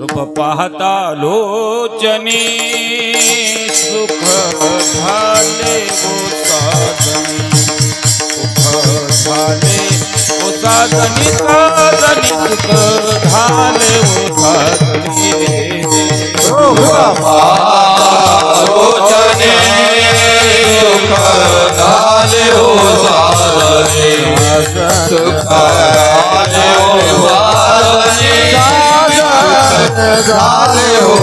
रूप पाहता लोचने सुख झाले वो साधनी सुख झाले वो साधनी साधनी सुख झाले वो साधनी रूप लोचने सुख झाले वो साधनी सुख झाले वो साधनी झाले हो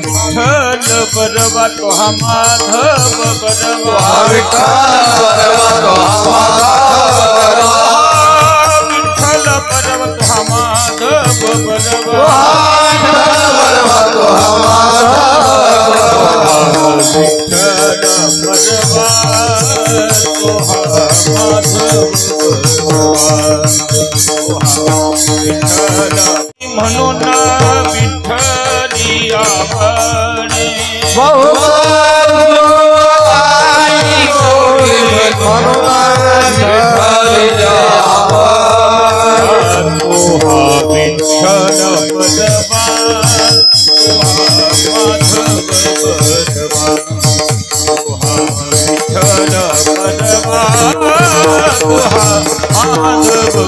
विठ्ठल बरवा तो माधव बरवा विठ्ठल बरवा विठ्ठल बरवा तो माधव बरवा विठ्ठल बरवा तो माधव म्हणून विठ्ठली आवडे विठ्ठल बरवा विठ्ठल बरवा माधव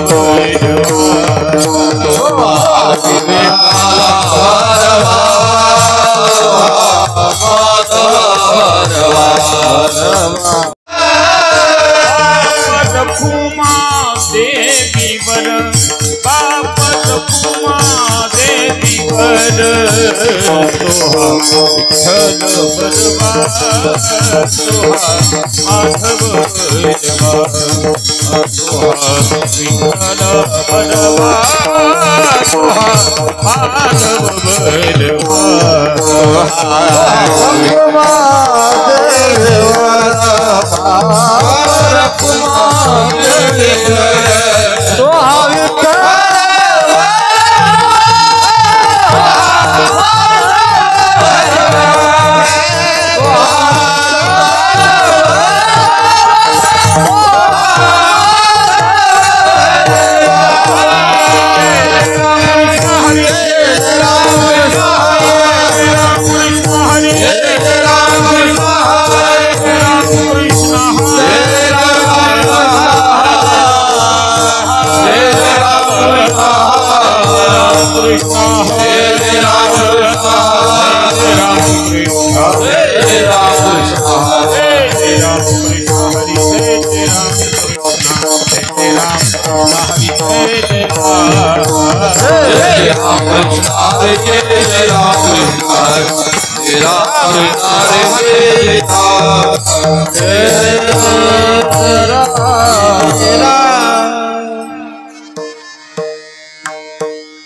फूमा देवी वर बापत फूमा देवी वर सोहा विठ्ठल बरवा सोहा माधव बरवा सोहा विठ्ठल बरवा सोहा माधव बरवा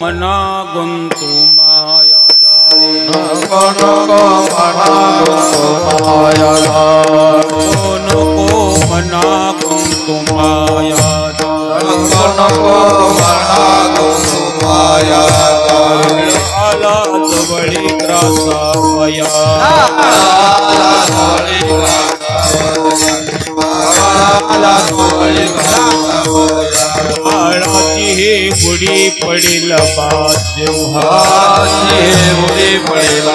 मना गुंतु माया जाले मना गुंतु माया जाले मना गुंतु माया जाले मना गुंतु माया जाले आला बड़ी ग्रासा वया बुढ़ी पड़ेल बाज बुढ़ी पड़ेल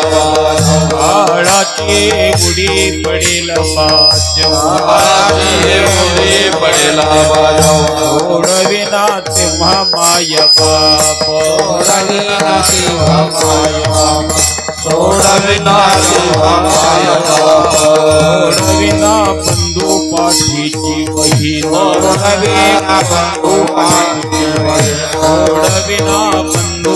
बाड़ाची बुढ़ी पड़ेल बाज बुढ़ी पड़ेल छोड़ विना तुम्हा माय बाप छोड़ विना छोड़ विना बंधु पाठीची वही बहीण सोडविना बंधू पाठीची बहीण सोडविना बंधू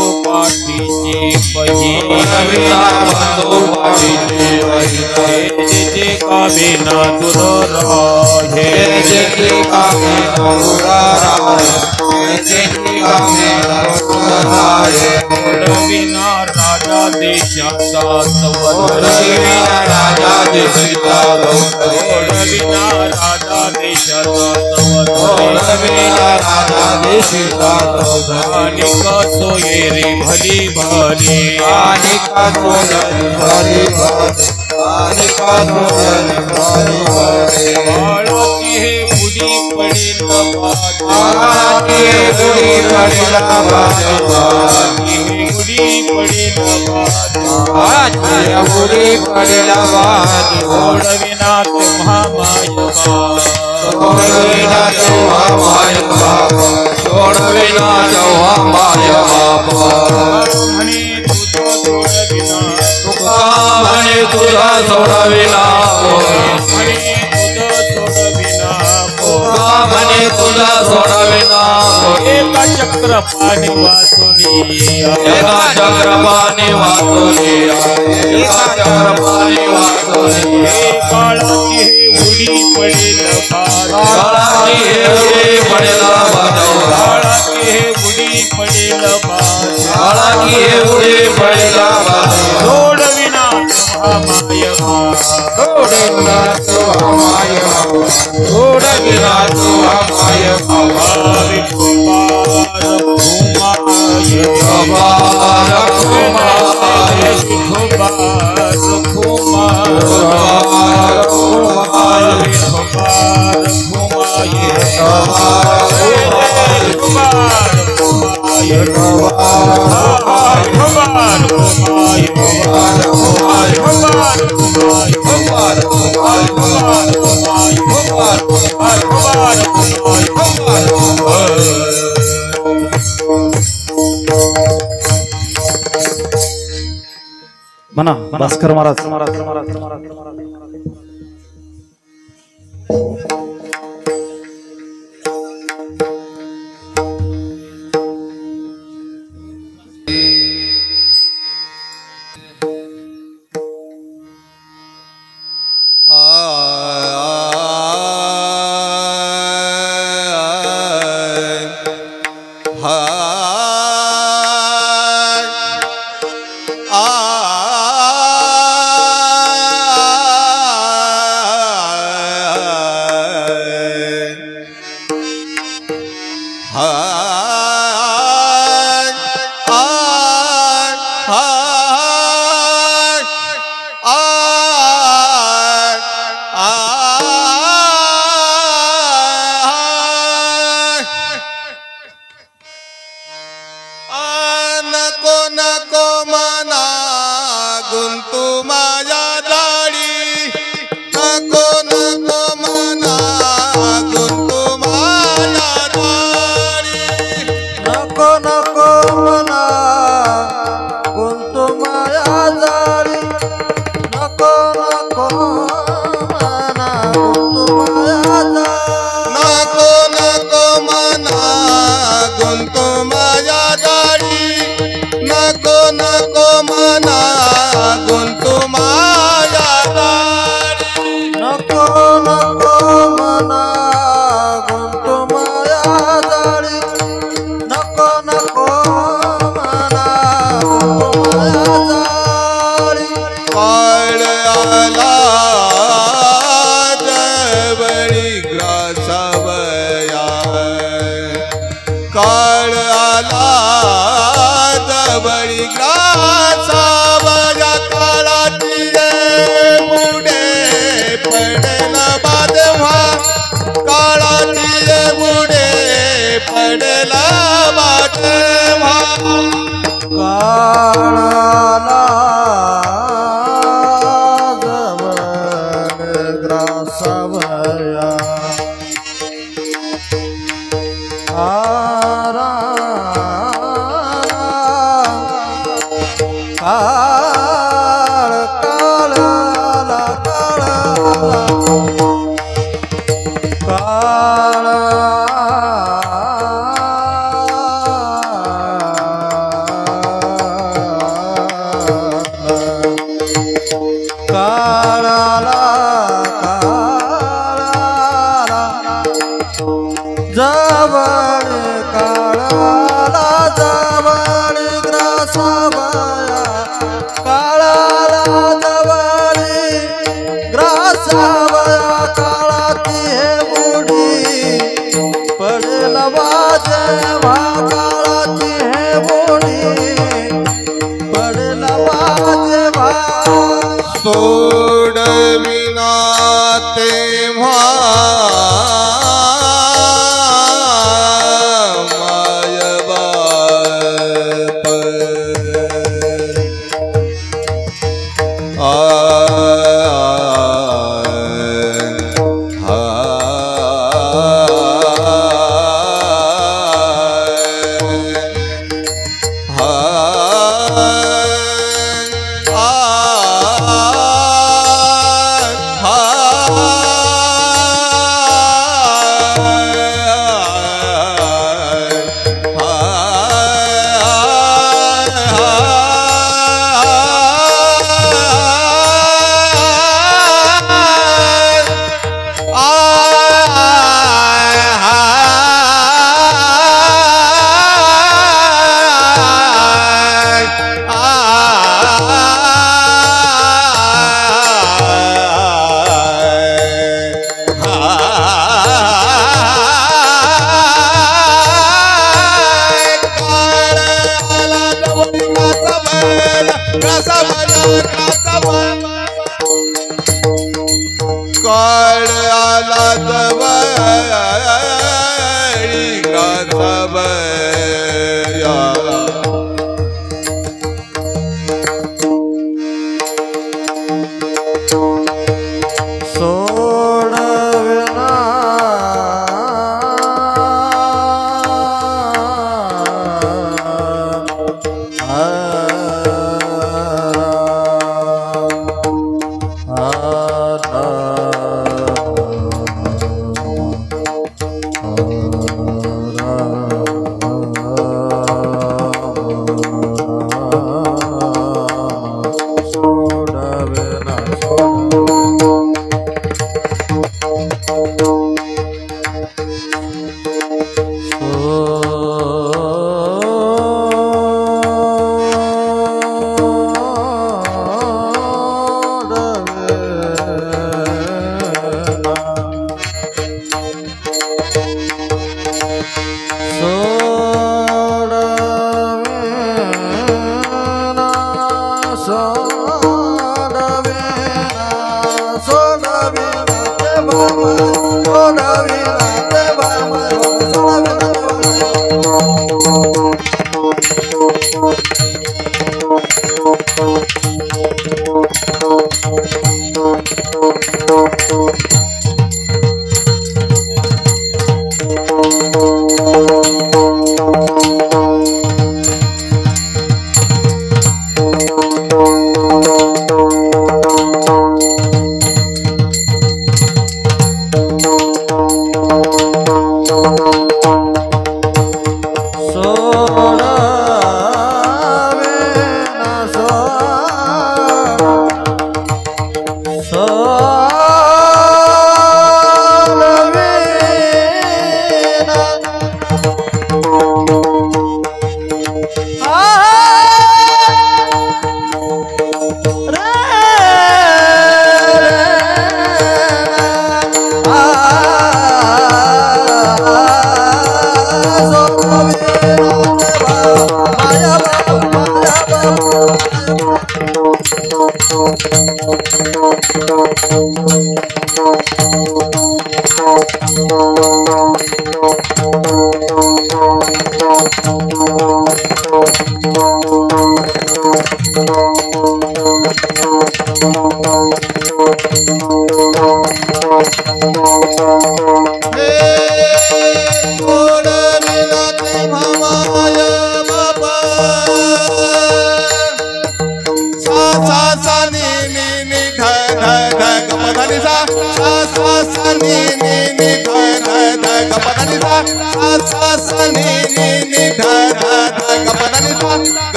पाठीची बहीण सोडविना बंधू पाठीची बहीण जे कामेना दूर राहे जे कामेना दूर राहे जे कामेना दूर राहे सोडविना राजा देशाचा सोडविना राजा देशाचा सोडविना राजा देशाचा सोडविना राजा देशाचा अनेक सोयरे भली भली अनेक सोयरे भली भली अनेक सोयरे भली भली बाळाची हे उडी पडेल बाळाची हे उडी पडेल बाळाची हे उडी पडेल बाळाची हे उडी पडेल सोडविना तुम्हा माय सोडविना तेव्हा माय बाप सोडविना तेव्हा माय बाप म्हणे तुझा सोडविना तुका म्हणे तुझा सोडविना म्हणे तुझा सोडविना तुका म्हणे तुझा सोडविना एका चक्र पाणी वाचुनी एका चक्रपाणी वाचुनी एका चक्रपाणी वाचुनी हे काळाची हे उडी पडेल काळाची हे उडी पडेल काळाची हे उडी पडेल काळाची हे उडी पडेल सोडविना तुम्हा माय सोडविना तुझा माय सोडविना तुझा माय भावी कुमार कुमाय बाबा कुमार कुमार म्हणा भास्कर महाराज काळ काळाला जवळी ग्रासावया काळाला जवळी ग्रासावया काळाची हे बुडी पडेल जेव्हा काळाची हे बुडी पडेल जेव्हा सोडविना तेव्हा मायबाप काळ आला जवळी ग्रासावया सोडविना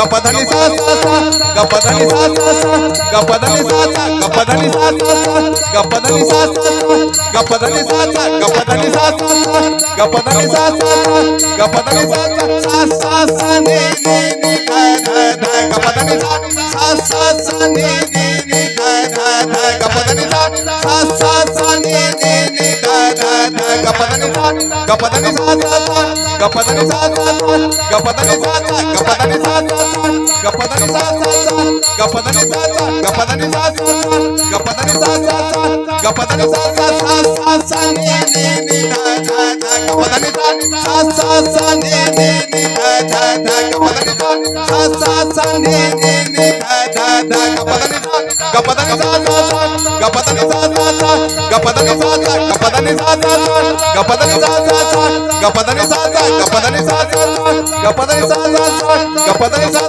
गपधनी सा सा सा गपधनी सा सा सा गपधनी सा सा गपधनी सा सा सा गपधनी सा सा गपधनी सा सा गपधनी सा सा गपधनी सा सा गपधनी सा सा सा नि नि नि ध ध ध ग प ध नि सा सा सा नि नि नि ध ध ध ग प ध नि सा सा सा नि नि नि ध ध ध ग प ध नि सा ग प ध नि सा ग प ध नि सा ग प ध नि सा ग प ध नि सा ग प ध नि सा ग प ध नि सा ग प ध नि सा ग प ध नि सा ग प ध नि सा सा सा सा नि नि नि ध ध ध ग प ध नि सा सा सा नि नि नि ध ध ध ग प ध नि सा सा सा नि नि नि ध ध ध ग प ध नि सा ग प ध नि सा ग प ध नि सा ग प ध नि सा ग प ध नि सा ग प ध नि सा ग प ध नि सा ग प ध नि सा ग प ध नि सा ग प ध नि सा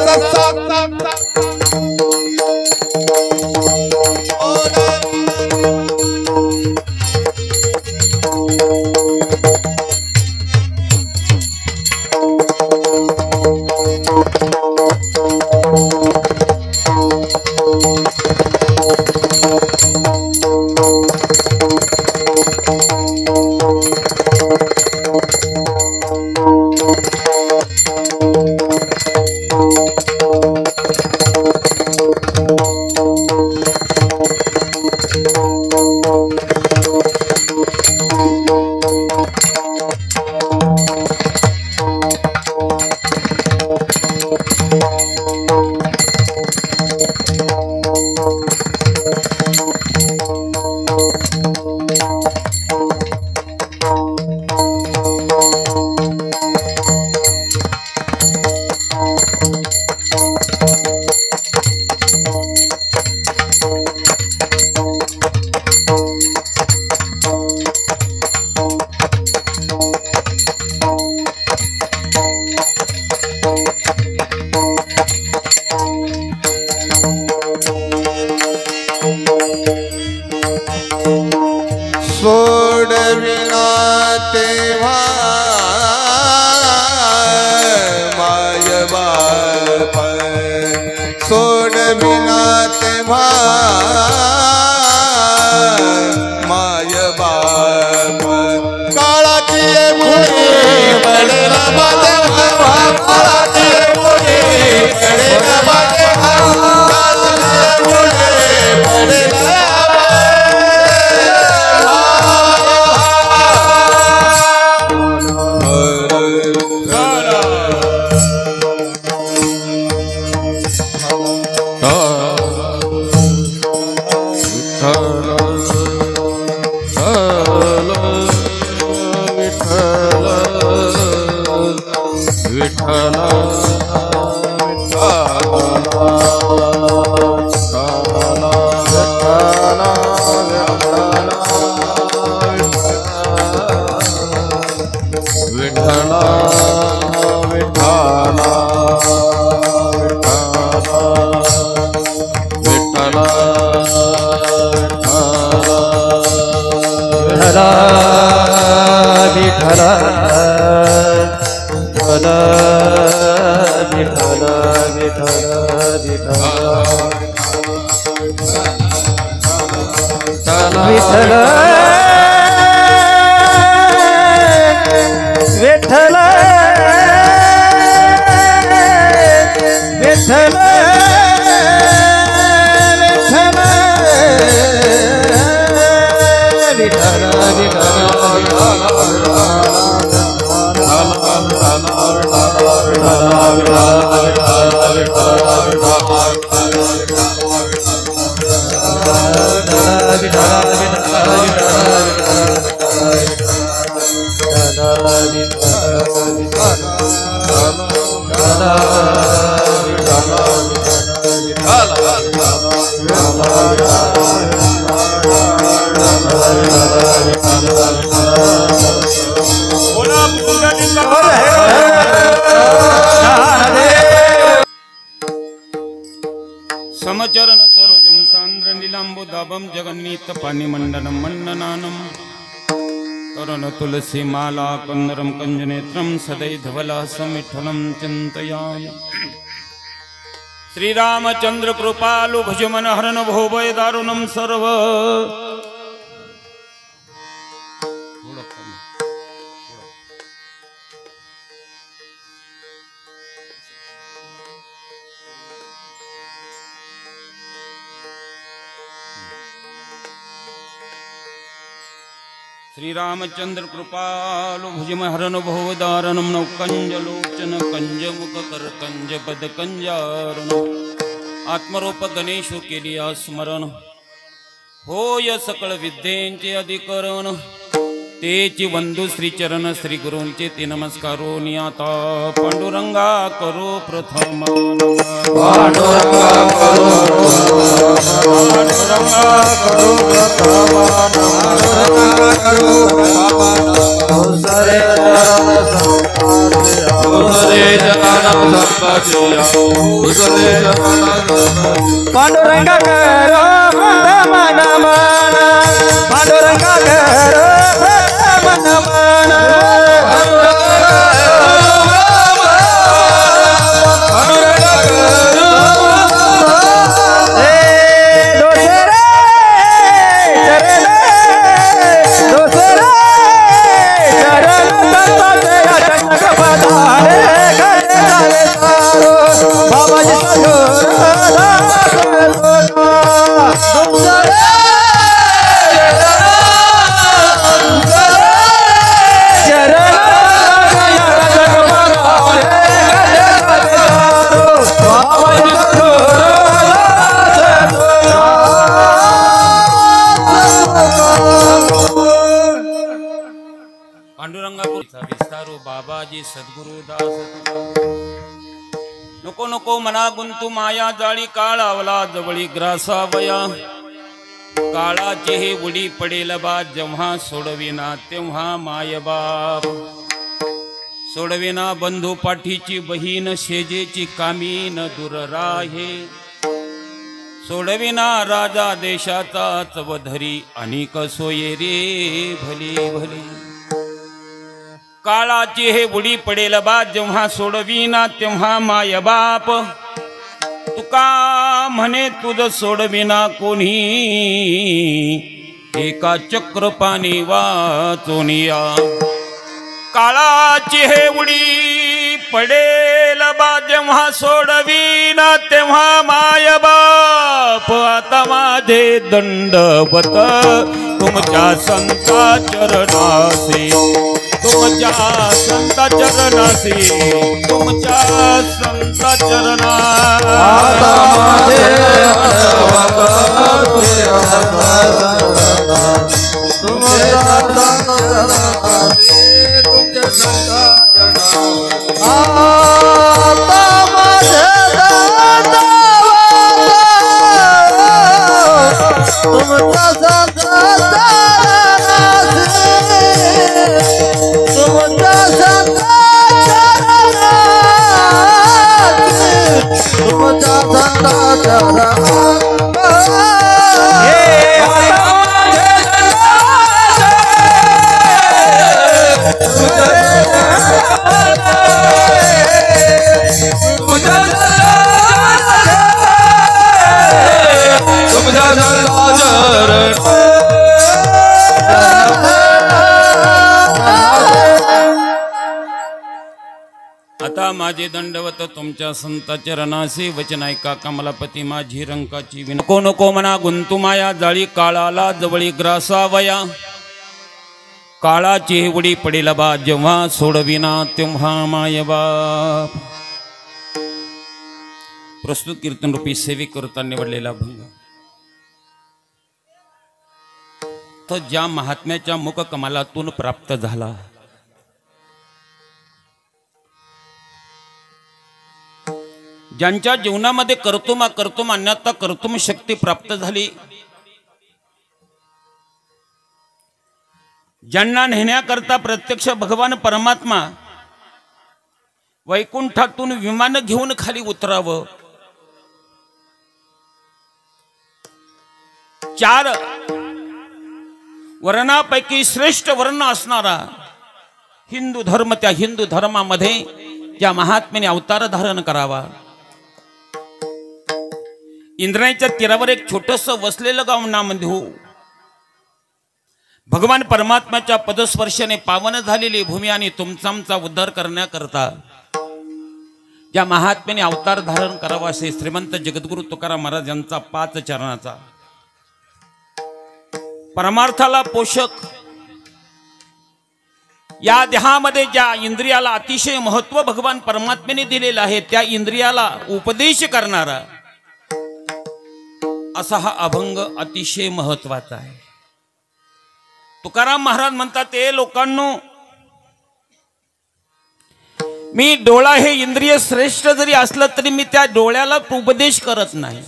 सोडविना तेव्हा माय बाप सोडविना तेव्हा माय बाप काळाची मुळी पडेला बाते काळाची मुळी पडेला बाते काळाची मुळी पडेला समचरण सरोजम सांद्र नीलांबुदाभं जगन्नीत पानिमंडनं मण्डनानं करण तुलसी माला कंदरं कंजनेत्रं सदैधवलासं विठ्ठलं चिन्तयामि। श्रीरामचंद्र कृपालु भुजमन हरन भोभय दारुणं सर्व श्रीरामचंद्र कृपालु भुजमहरण भवदारणं नौकंजलोचन कंजमुख करकंज पदकंजारण आत्मरूप गणेश केली स्मरण होय सकळ विद्येंचे अधिकरण तेची वंदू श्रीचरण श्री गुरूंचे ते नमस्कारो नियाता पांडुरंगा करो प्रथम पांडुरंगा करो पांडुरंगा करो मन मन पांडुरंगा करो मन मन विस्तारो बाबाजी सद्गुरुदास नको नको मना गुंतू माया जाळी काळावला जवळी ग्रासावया काळाची हे उडी पडेल बा जेव्हा सोडविना तेव्हा मायबाप सोडविना बंधू पाठीची बहीण शेजेची कामीन दूर राहे सोडविना राजा देशाचा चवधरी अनिक सोये रे भली भली काळाची हे बुडी पडेल बा जेव्हा सोडविना तेव्हा माय बाप तुका म्हणे तुझ सोडविना कोणी एका चक्र पाणी वाचोनिया काळाची हे बुडी पडेल बा जेव्हा सोडविना तेव्हा माय बाप आता माझे दंडवत तुमच्या संता चरणासी तुमच्या संत चरणासी तुमच्या संत चरणा आता माझे दंडवत तुमच्या संत चरणासी वचन ऐका कमलापती माझी रंकाची नको नको मना गुंतू माया जाळी काळाला जवळी ग्रासावया काळाची उडी पडेल बा जेव्हा सोडविना तेव्हा माय बाप प्रस्तुत कीर्तन रूपी सेवे करता निवडलेला भंग तो ज्या महात्म्याच्या मुख कमलातून प्राप्त झाला ज्यांच्या जीवनामध्ये कर्तुम अकर्तुम अन्यथा कर्तुम शक्ती प्राप्त झाली ज्यांना नेण्याकरता प्रत्यक्ष भगवान परमात्मा वैकुंठातून विमान घेऊन खाली उतरावं 4 वर्णापैकी श्रेष्ठ वर्ण असणारा हिंदू धर्म त्या हिंदू धर्मामध्ये त्या महात्म्याने अवतार धारण करावा इंद्रायच्या तीरावर एक छोटस वसलेलं गाव नामदेव भगवान परमात्म्याच्या पदस्पर्शाने पावन झालेली भूमी आणि तुमचा उद्धार करण्याकरता ज्या महात्म्याने अवतार धारण करावा असे श्रीमंत जगद्गुरु तुकाराम महाराज यांचा 5 चरणाचा परमार्थाला पोषक या देहामध्ये ज्या इंद्रियाला अतिशय महत्व भगवान परमात्म्याने दिलेलं आहे त्या इंद्रियाला उपदेश करणारा असा हा अभंग अतिशय महत्वाचा आहे. तुकाराम महाराज म्हणतात, ए लोकांनो, मी डोळा हे इंद्रिय श्रेष्ठ जरी असलं तरी मी त्या डोळ्याला उपदेश करत नाही.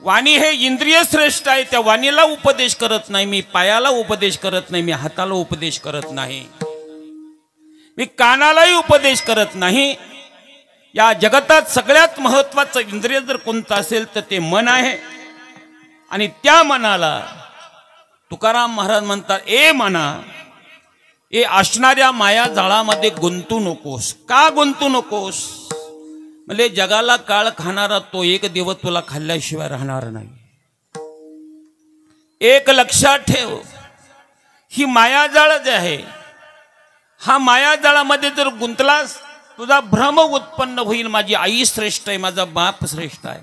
वाणी हे इंद्रिय श्रेष्ठ आहे, त्या वाणीला उपदेश करत नाही. मी पायाला उपदेश करत नाही, मी हाताला उपदेश करत नाही, मी कानालाही उपदेश करत नाही. या जगतात सगळ्यात महत्वाचं इंद्रिय जर कोणतं असेल तर ते मन आहे. आणि त्या मनाला तुकाराम महाराज म्हणतात, ए मना, ए असणाऱ्या माया जाळामध्ये गुंतू नकोस. का गुंतू नकोस? म्हणजे जगाला काळ खाणारा तो एक दिवस तुला खाल्ल्याशिवाय राहणार नाही. एक लक्षात ठेव, ही मायाजाळ जे आहे, हा मायाजाळामध्ये जर गुंतलास तुझा भ्रम उत्पन्न होईल. माझी आई श्रेष्ठ आहे, माझा बाप श्रेष्ठ आहे.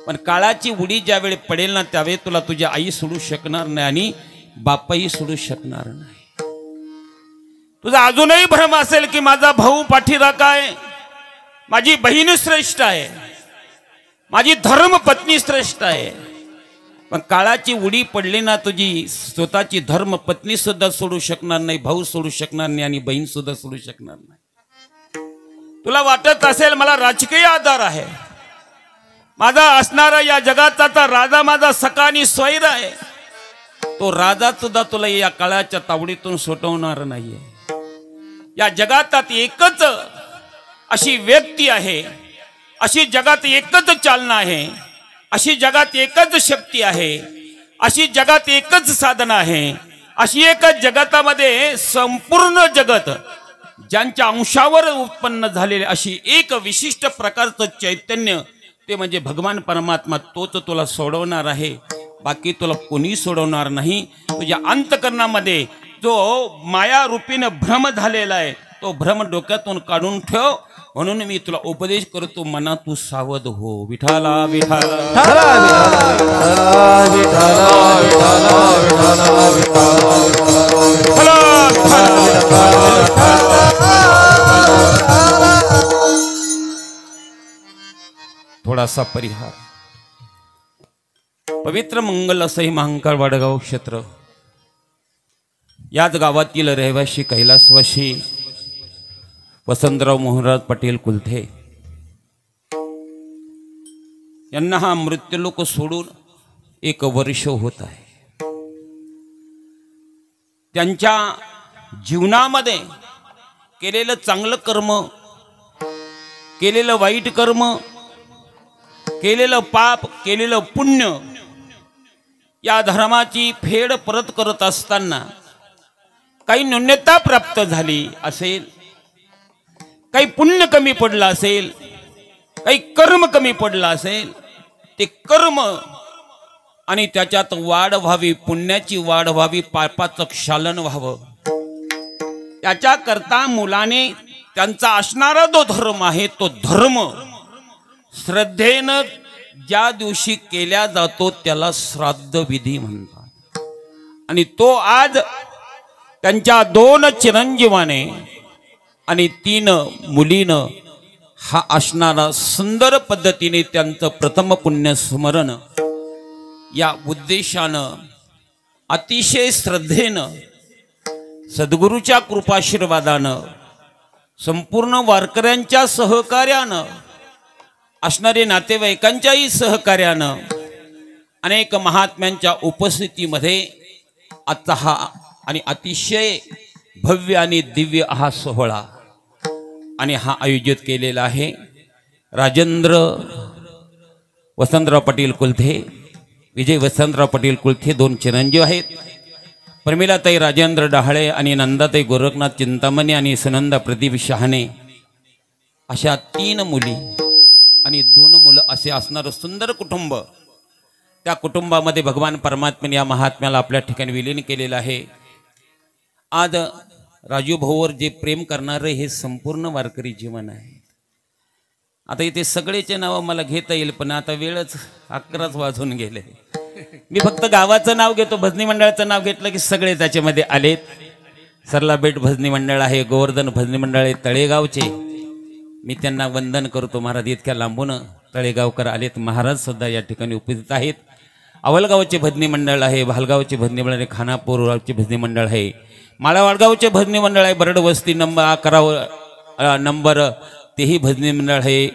पण काळाची उडी ज्यावेळी पडेल ना त्यावेळी तुला तुझी आई सोडू शकणार नाही आणि बापही सोडू शकणार नाही. तुझा अजूनही भ्रम असेल की माझा भाऊ पाठीराखा आहे, माझी बहीण श्रेष्ठ आहे, माझी धर्म पत्नी श्रेष्ठ आहे. पण काळाची उडी पडली ना तुझी स्वतःची धर्म पत्नी सुद्धा सोडू शकणार नाही, भाऊ सोडू शकणार नाही आणि बहीण सुद्धा सोडू शकणार नाही. तुला वाटत असेल मला राजकीय आधार आहे, माझा असणारा या जगाचा राजा माझा सखा आणि स्वैर आहे, तो राजा सुद्धा तुला या काळाच्या तावडीतून सुटवणार नाहीये. या जगात एकच अशी व्यक्ती आहे, अशी जगात एकच चालना आहे, अशी जगात एकच शक्ती आहे, अशी जगात एकच साधन आहे, अशी एकच जगतामध्ये संपूर्ण जगत ज्यांच्या अंशावर उत्पन्न झालेले अशी एक विशिष्ट प्रकारचं चैतन्य ते म्हणजे भगवान परमात्मा. तोच तुला सोडवणार आहे, बाकी तुला कोणी सोडवणार नाही. तुझ्या अंतकरणामध्ये जो माया रूपीने भ्रम झालेला आहे तो भ्रम डोक्यातून काढून ठेव. म्हणून मी तुला उपदेश करतो, मना तू सावध हो. विठाला विठाला थोडासा परिहार. पवित्र मंगल असं हे महांकाळ वाडगाव क्षेत्र, याच गावातील रहिवासी कैलासवासी वसंतराव मोहनराज पटेल कुलथे यांना हा मृत्यूलोक सोडून 1 वर्ष होत आहे. त्यांच्या जीवनामध्ये केलेलं चांगलं कर्म, केलेलं वाईट कर्म, केलेलं पाप, केलेलं पुण्य या धर्माची फेड परत करत असताना काही न्यूनता प्राप्त झाली असेल, काही पुण्य कमी पडलं असेल, काही कर्म कमी पडलं असेल, ते कर्म आणि त्याच्यात वाढ व्हावी, पुण्याची वाढ व्हावी, पापाचं क्षालन व्हावं, याच्याकरता मुलाने त्यांचा असणारा जो धर्म आहे तो धर्म श्रद्धेनं ज्या दिवशी केल्या जातो त्याला श्राद्ध विधी म्हणतात. आणि तो आज त्यांच्या 2 चिरंजीवाने आणि 3 मुलीनं हा असणारा सुंदर पद्धतीने त्यांचं प्रथम पुण्य स्मरण या उद्देशानं अतिशय श्रद्धेनं सद्गुरूच्या कृपाशीर्वादानं संपूर्ण वारकऱ्यांच्या सहकार्यानं असणारे नातेवाईकांच्याही सहकार्यानं अनेक महात्म्यांच्या उपस्थितीमध्ये आजचा हा आणि अतिशय भव्य आणि दिव्य हा सोहळा आणि हा आयोजित केलेला आहे. राजेंद्र वसंतराव पटेल कुलथे, विजय वसंतराव पटेल कुलथे 2 चिरंजीव आहेत. प्रमिलाताई राजेंद्र डहाळे आणि नंदाताई गोरखनाथ चिंतामणी आणि सुनंदा प्रदीप शहाणे अशा 3 मुली आणि 2 मुलं असे असणारं सुंदर कुटुंब. त्या कुटुंबामध्ये भगवान परमात्म्याने या महात्म्याला आपल्या ठिकाणी विलीन केलेलं आहे. आज राजू भाऊवर जे प्रेम करणारे हे संपूर्ण वारकरी जीवन आहे. आता इथे सगळेचे नाव मला घेता येईल पण आता वेळच 11च वाजून गेले. मी फक्त गावाचं नाव घेतो, भजनी मंडळाचं नाव घेतलं की सगळे त्याच्यामध्ये आलेत. सरला बेट भजनी मंडळ आहे, गोवर्धन भजनी मंडळ आहे तळेगावचे. मी त्यांना वंदन करतो. महाराज इतक्या लांबून तळेगावकर आलेत. महाराज सुद्धा या ठिकाणी उपस्थित आहेत. अवलगावचे भजनी मंडळ आहे, भालगावचे भजनी मंडळ आहे, खानापूरचे भजनी मंडळ आहे, माळावाडगावचे भजनी मंडळ आहे, बरड वस्ती नंबर 11 नंबर तेही भजनी मंडळ आहे,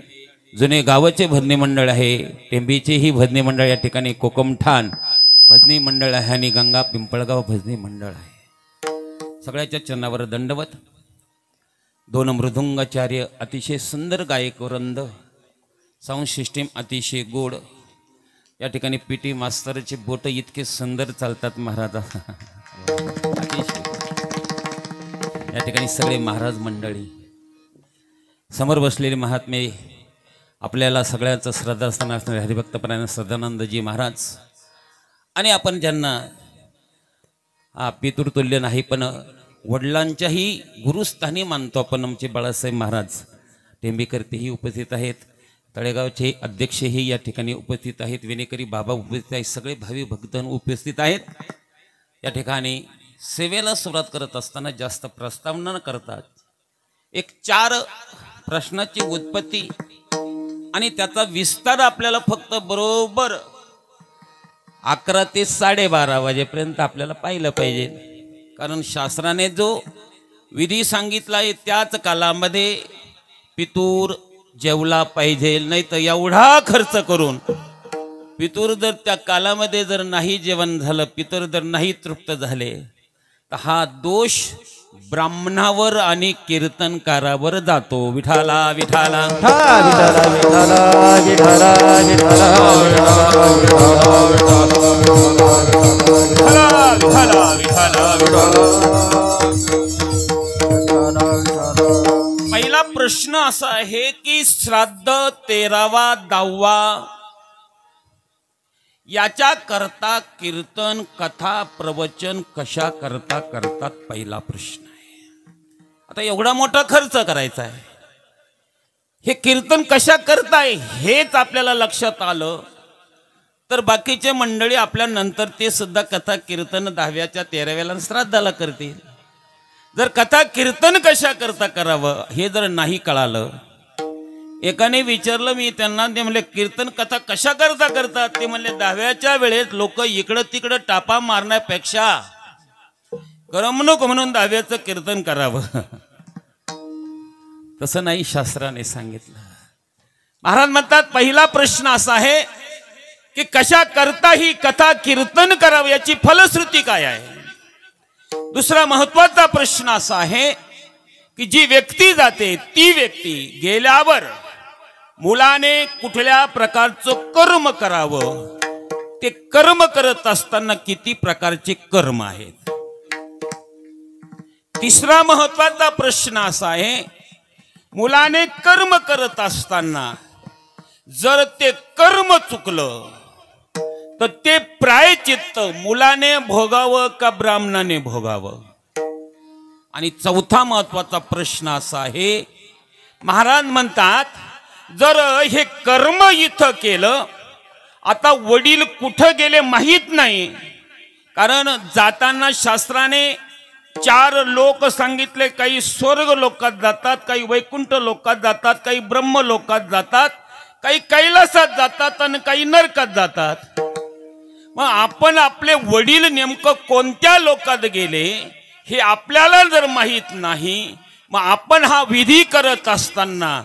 जुने गावाचे भजनी मंडळ आहे, टेंबीचेही भजनी मंडळ या ठिकाणी, कोकमठाण भजनी मंडळ आहे आणि गंगा पिंपळगाव भजनी मंडळ आहे. सगळ्याच्या चरणावर दंडवत. 2 मृदुंगाचार्य अतिशय सुंदर गायक वृंद, साऊंड सिस्टीम अतिशय गोड. या ठिकाणी पीटी मास्तरचे बोट इतके सुंदर चालतात महाराज. अतिशय. या ठिकाणी सगळे महाराज मंडळी, समोर बसलेले महात्मे, आपल्याला सगळ्यांचं श्रद्धास्थान असणारे हरिभक्तपरायण सदानंदजी महाराज, आणि आपण ज्यांना पितृतुल्य नाही पण वडिलांच्याही गुरुस्थानी मानतो आपण, आमचे बाळासाहेब महाराज टेंबेकर तेही उपस्थित आहेत. तळेगावचे अध्यक्षही या ठिकाणी उपस्थित आहेत. विनेकरी बाबा उपस्थित आहेत. सगळे भावी भक्तजन उपस्थित आहेत. या ठिकाणी सेवेला सुरुवात करत असताना जास्त प्रस्तावना न करतात एक 4 प्रश्नाची उत्पत्ती आणि त्याचा विस्तार आपल्याला फक्त बरोबर 11 ते 12:30 वाजेपर्यंत आपल्याला पाहिलं पाहिजे. कारण शास्त्राने जो विधी सांगितला आहे त्याच कालामध्ये पितूर जेवला पाहिजे. नाही तर एवढा खर्च करून पितूर जर त्या कालामध्ये जर नाही जेवण झालं, पितूर जर नाही तृप्त झाले, तर हा दोष ब्राह्मणावर आणि कीर्तनकारावर जातो. विठाला विठाला पहिला प्रश्न असा आहे की श्राद्ध 13वा 10वा याच्या करता कीर्तन कथा प्रवचन कशा करता करतात, पहिला प्रश्न आहे. आता एवढा मोठा खर्च करायचा आहे, हे कीर्तन कशा करताय हेच आपल्याला लक्षात आलं तर बाकीचे मंडळी आपल्या नंतर ते सुद्धा कथा कीर्तन 10व्याच्या 13व्याला श्राद्धाला करतील. जर कथा कीर्तन कशा करता करावं हे जर नाही कळालं, एकाने विचारलं मी त्यांना, ते म्हणले कीर्तन कथा कशा करता करतात, ते म्हणले 10व्याच्या वेळेस लोक इकडं तिकडं टापा मारण्यापेक्षा करमणूक म्हणून 10व्याचं कीर्तन करावं. तसं नाही शास्त्राने सांगितलं. महाराज म्हणतात पहिला प्रश्न असा आहे की कशा करता ही कथा कीर्तन करावं, याची फलश्रुती काय आहे. दुसरा महत्वाचा प्रश्न असा आहे की जी व्यक्ती जाते ती व्यक्ती गेल्यावर मुलाने कुठल्या प्रकारचं कर्म करावं, ते कर्म करत असताना किती प्रकारचे कर्म आहेत. तिसरा महत्वाचा प्रश्न असा आहे, मुलाने कर्म करत असताना जर ते कर्म चुकलं तर ते प्रायचित्त मुलाने भोगावं का ब्राह्मणाने भोगावं. आणि चौथा महत्वाचा प्रश्न असा आहे, महाराज म्हणतात जर हे कर्म इथं केलं, आता वडील कुठं गेले माहीत नाही, कारण जाताना शास्त्राने 4 लोक सांगितले. काही स्वर्ग लोकात जातात, काही वैकुंठ लोकात जातात, काही ब्रह्म लोकात जातात, काही कैलासात जातात आणि काही नरकात जातात. मग आपण आपले वडील नेमकं कोणत्या लोकात गेले हे आपल्याला जर माहीत नाही, मग आपण हा विधी करत असताना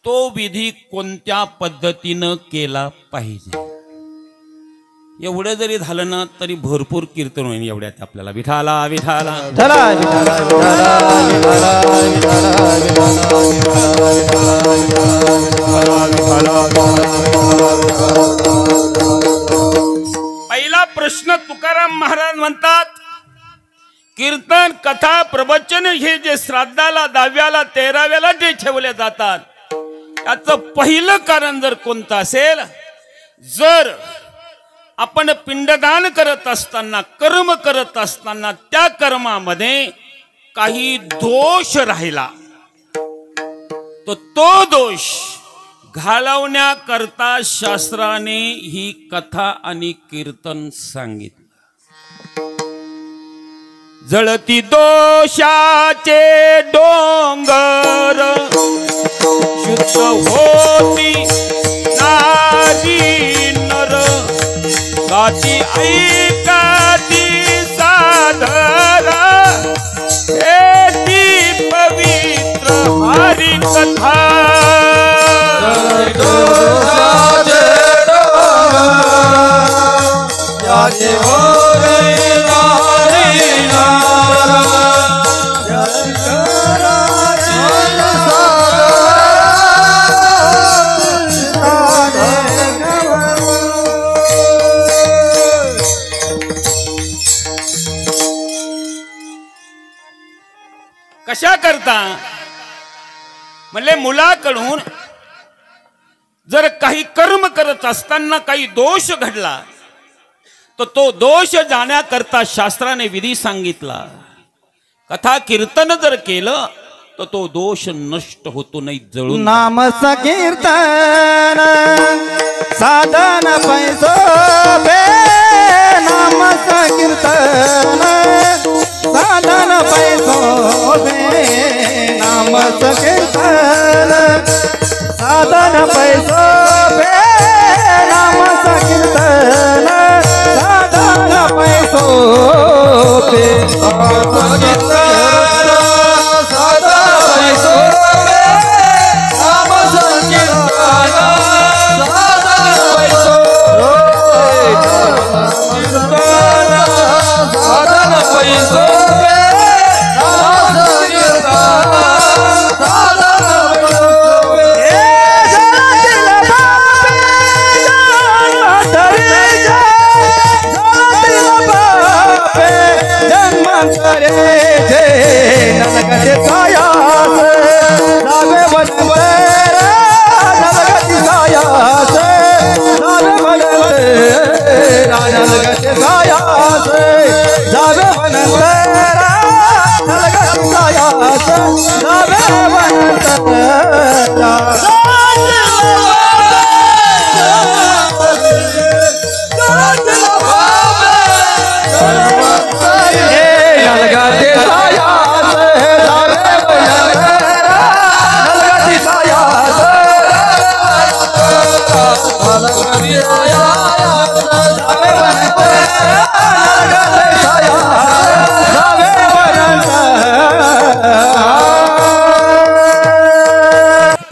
तो विधी कोणत्या पद्धतीनं केला पाहिजे. एवढं जरी झालं ना तरी भरपूर कीर्तन होईल. एवढ्यात आपल्याला विठाला विठाला पहिला प्रश्न तुकाराम महाराज म्हणतात, कीर्तन कथा प्रवचन हे जे श्राद्धाला 10व्याला 13व्याला जे ठेवले जातात, याचं पहिलं कारण जर कोणतं असेल, जर आपण पिंडदान करत असताना कर्म करत असताना त्या कर्मामध्ये काही दोष राहिला, तर तो दोष घालवण्याकरता शास्त्राने ही कथा आणि कीर्तन सांगितलं. जळती दोषाचे डोंगर शुद्ध होती नारी नर गाती ऐकाती सादर ती पवित्र हरी कथा कशा करता म्हणले मुलाकडून जर काही कर्म करत असताना काही दोष घडला तर तो दोष जाण्याकरता शास्त्राने विधी सांगितला. कथा कीर्तन जर केलं तर तो दोष नष्ट होतो नाही जळून. नाम संकीर्तन साधन पैसो बे नाम संकीर्तन साधन पैसो बे नाम संकीर्तन साधन पैसो बे नाम संकीर्तन साधन पैसो बे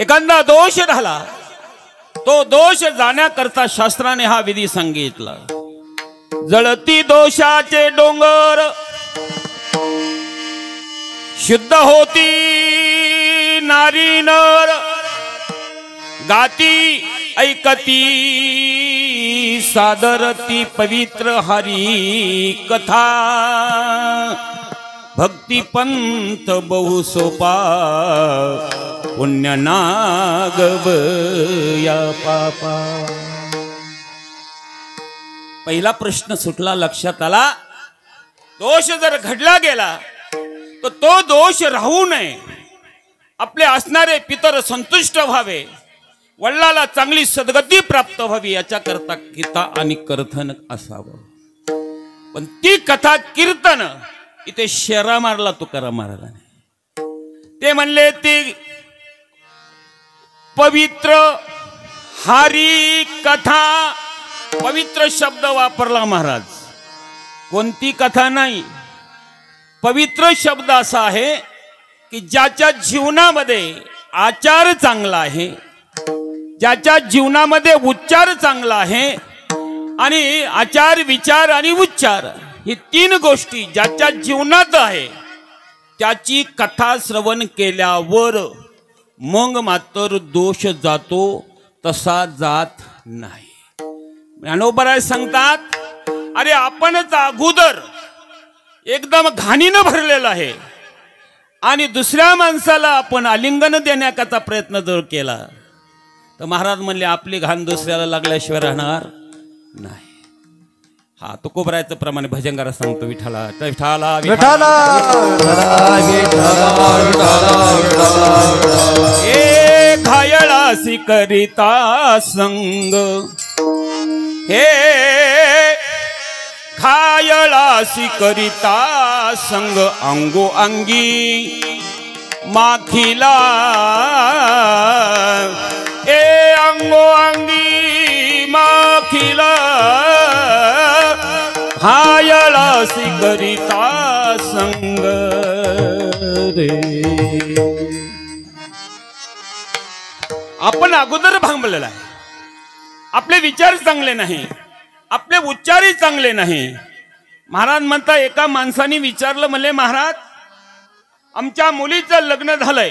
एखादा दोष झाला तो दोष जाण्याकरता शास्त्राने हा विधी सांगितला. जळती दोषाचे डोंगर शुद्ध होती नारी नर गाती ऐकती सादरती पवित्र हरी कथा भक्ती पंथ बहु सोपा पुण्य नागव या पापा. पहिला प्रश्न सुटला, लक्षात आला. दोष जर घडला गेला तर तो दोष राहू नये, आपले असणारे पितर संतुष्ट व्हावे, वडिलाला चांगली सद्गती प्राप्त व्हावी याच्याकरता गीता आणि कीर्तन असावं. पण ती कथा कीर्तन इथे शेरा मारला तुकाराम महाराजांनी. ते म्हणले ती पवित्र हरी कथा, पवित्र शब्द वापरला महाराज. कोणती कथा नाही, पवित्र शब्द असा आहे की ज्याच्या जीवनामध्ये आचार चांगला आहे, ज्याच्या जीवनामध्ये उच्चार चांगला आहे, आणि आचार विचार आणि उच्चार ही तीन गोष्टी ज्याच्या जीवनात आहे त्याची कथा श्रवण केल्यावर मग मात्र दोष जातो, तसा जात नाही. ज्ञानोबा सांगतात, अरे आपणच अगोदर एकदम घाणीनं भरलेलं आहे आणि दुसऱ्या माणसाला आपण आलिंगन देण्याकरता प्रयत्न जर केला तर महाराज म्हणले आपली घाण दुसऱ्याला लागल्याशिवाय राहणार नाही. हा तुकोबरायचं प्रमाणे भजन करा सांगतो. विठाला विठाला विठाला हे घायळासी करिता संग, हे घायळासी करिता संग अंगो अंगी माखिला ए अंगो अंगी माखिला हायळासी करिता संग रे. आपण अगोदर भांबलेला आहे. आपले विचार चांगले नाही, आपले उच्चारही चांगले नाही. महाराज म्हणता एका माणसाने विचारलं म्हणले महाराज आमच्या मुलीचं लग्न झालंय,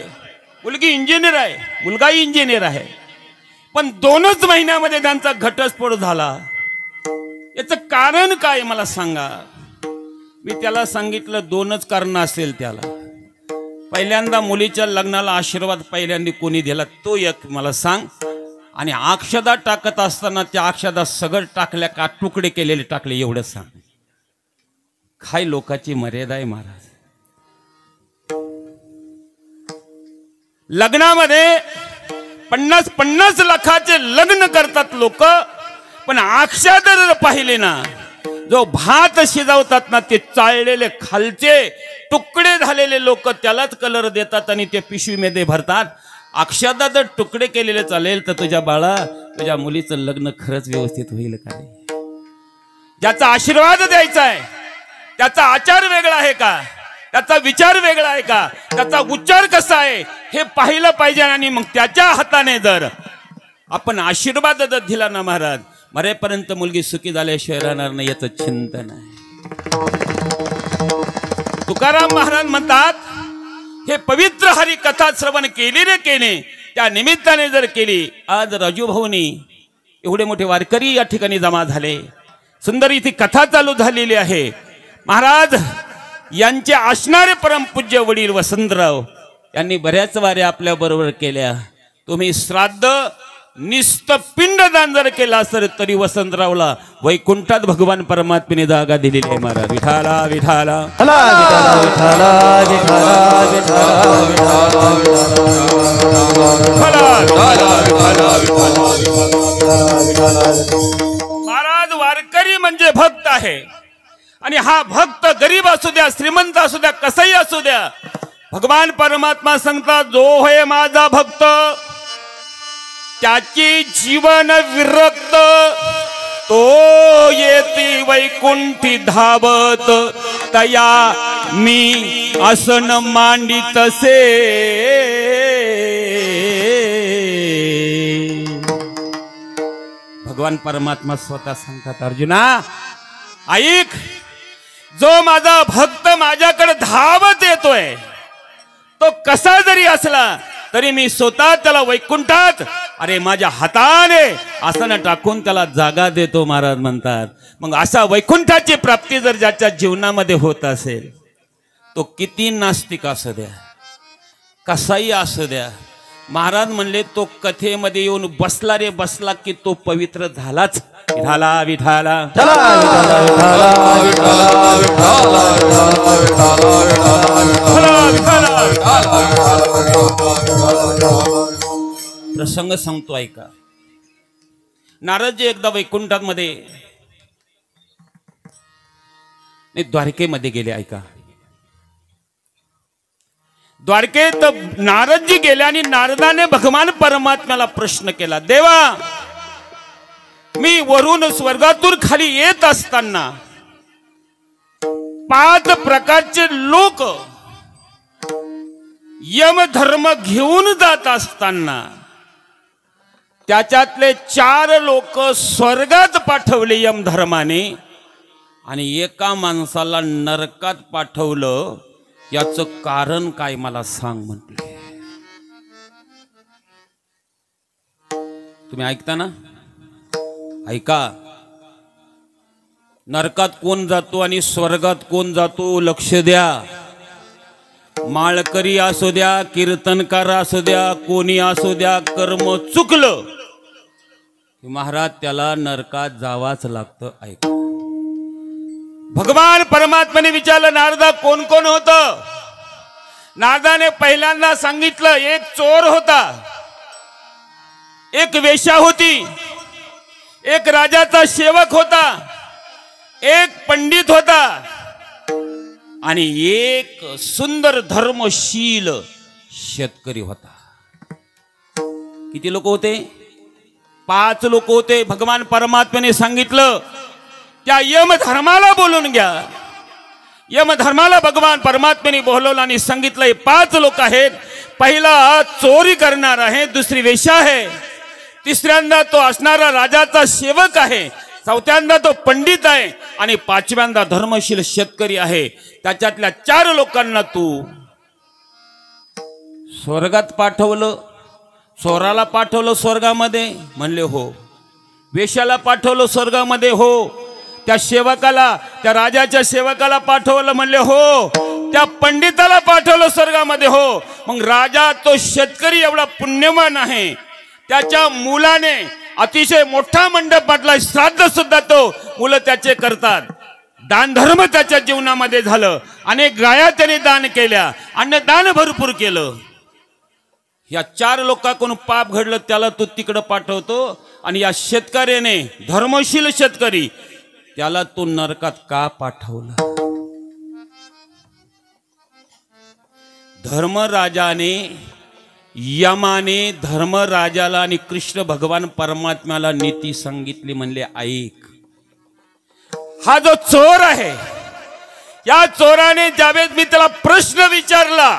मुलगी इंजिनियर आहे, मुलगाही इंजिनियर आहे, पण 2च महिन्यामध्ये त्यांचा घटस्फोट झाला. याचं कारण काय मला सांगा. मी त्याला सांगितलं 2च कारण असेल त्याला. पहिल्यांदा मुलीच्या लग्नाला आशीर्वाद पहिल्यांदा कोणी दिला तो एक मला सांग, आणि अक्षदा टाकत असताना त्या अक्षदा सगळं टाकल्या का तुकडे केलेले टाकले एवढं सांग. काय लोकांची मर्यादा आहे महाराज. लग्नामध्ये 50-50 लाखाचे लग्न करतात लोक, पण अक्षदा जर पाहिले ना जो भात शिजवतात ना ते चाळलेले खालचे तुकडे झालेले लोक त्यालाच कलर देतात आणि ते पिशवीमध्ये भरतात. अक्षदा जर तुकडे केलेले चालेल तर तुझ्या बाळा तुझ्या मुलीचं लग्न खरंच व्यवस्थित होईल का रे. ज्याचा आशीर्वाद द्यायचा आहे त्याचा आचार वेगळा आहे का, त्याचा विचार वेगळा आहे का, त्याचा उच्चार कसा आहे हे पाहिलं पाहिजे. आणि मग त्याच्या हाताने जर आपण आशीर्वाद जर दिला ना महाराज मरेपर्यंत मुलगी सुखी झाल्याशिवाय राहणार नाही याचं चिंतन आहे. तुकाराम महाराज म्हणतात हे पवित्र हरी कथा श्रवण केली रे केले त्या निमित्ताने जर केली. आज राजूभाऊनी एवढे मोठे वारकरी या ठिकाणी जमा झाले, सुंदर इथे कथा चालू झालेली आहे. महाराज यांचे असणारे परमपूज्य वडील वसंतराव यांनी बऱ्याच वाऱ्या आपल्या बरोबर केल्या. तुम्ही श्राद्ध निस्त पिंडदान जर केला असेल तरी वसंतरावला वैकुंठात भगवान परमात्म्याने जागा दिलेली आहे. महाराज विठाला विठाला महाराज वारकरी म्हणजे भक्त आहे, आणि हा भक्त गरीब असू द्या श्रीमंत असू द्या कसाही असू द्या, भगवान परमात्मा सांगतात जो होय माझा भक्त त्याची जीवन विरक्त तो येती वैकुंठी धावत तया मी आसन मांडितसे. भगवान परमात्मा स्वतः सांगतात अर्जुना ऐक, जो माझा भक्त माझ्याकडे धावत येतोय तो कसा जरी असला तरी मी स्वतः त्याला वैकुंठात अरे माझ्या हाताने आसन टाकून त्याला जागा देतो. महाराज म्हणतात मग असा वैकुंठाची प्राप्ती जर ज्याच्या जीवनामध्ये होत असेल तो किती नास्तिक असू द्या कसाही असू द्या, महाराज म्हणले तो कथेमध्ये येऊन बसला रे बसला की तो पवित्र झालाच. विठाला विठाला प्रसंग सांगतो ऐका. नारदजी एकदा वैकुंठात मध्ये द्वारकेमध्ये गेले. ऐका द्वारकेत नारदजी गेले आणि नारदाने भगवान परमात्म्याला प्रश्न केला, देवा मी वरून स्वर्गातून खाली येत असताना 5 प्रकारचे लोक यम धर्म घेऊन जात असताना त्याच्यातले 4 लोक स्वर्गात पाठवले यम धर्माने आणि एका माणसाला नरकात पाठवलं. याचं कारण काय मला सांग म्हटले. तुम्ही ऐकता ना, ऐका. नरकात कोण जातो आणि स्वर्गात कोण जातो लक्ष द्या. माळकरी असू द्या कीर्तनकार असू द्या कोणी असू द्या कर्म चुकलं महाराज त्याला नरकात जावाच लागतं. ऐका भगवान परमात्म्याने विचारलं नारदा कोण कोण होतं. नारदाने पहिल्यांदा सांगितलं एक चोर होता, एक वेश्या होती, एक राजाचा सेवक होता, एक पंडित होता आणि एक सुंदर धर्मशील शेतकरी होता. किती लोक होते? 5 लोक होते. भगवान परमात्म्याने सांगितलं त्या यमधर्माला बोलून घ्या. यमधर्माला भगवान परमात्म्याने बोलवलं आणि सांगितलं हे 5 लोक आहेत. पहिला चोरी करणार आहे, दुसरी वेश्या आहे, तिसऱ्यांदा तो असणारा राजाचा सेवक आहे, चौथ्यांदा तो पंडित आहे आणि 5व्यांदा धर्मशील शेतकरी आहे. त्याच्यातल्या 4 लोकांना तू स्वर्गात पाठवलं. चोराला पाठवलं स्वर्गामध्ये, म्हणले हो. वेश्याला पाठवलं स्वर्गामध्ये, हो. त्या सेवकाला, त्या राजाच्या सेवकाला पाठवलं, म्हणले हो. त्या पंडिताला पाठवलं स्वर्गामध्ये, हो. मग राजा तो शेतकरी एवढा पुण्यवान आहे, त्याच्या मुलाने अतिशय मोठा मंडप बांधला. श्राद्ध सुद्धा तो मुलं त्याचे करतात. दान धर्म त्याच्या जीवनामध्ये झालं. अनेक गाया त्याने दान केल्या, अन्नदान भरपूर केलं. या 4 लोकांकडून पाप घडलं, त्याला तू तिकडं पाठवतो. आणि या शेतकऱ्याने, धर्मशील शेतकरी, त्याला तू नरकात का पाठवलं? धर्मराजाने, यमाने धर्मराजाला आणि कृष्ण भगवान परमात्म्याला नीती सांगितली. म्हणले ऐक, हा जो चोर आहे, या चोराने ज्यावेळेस मी त्याला प्रश्न विचारला,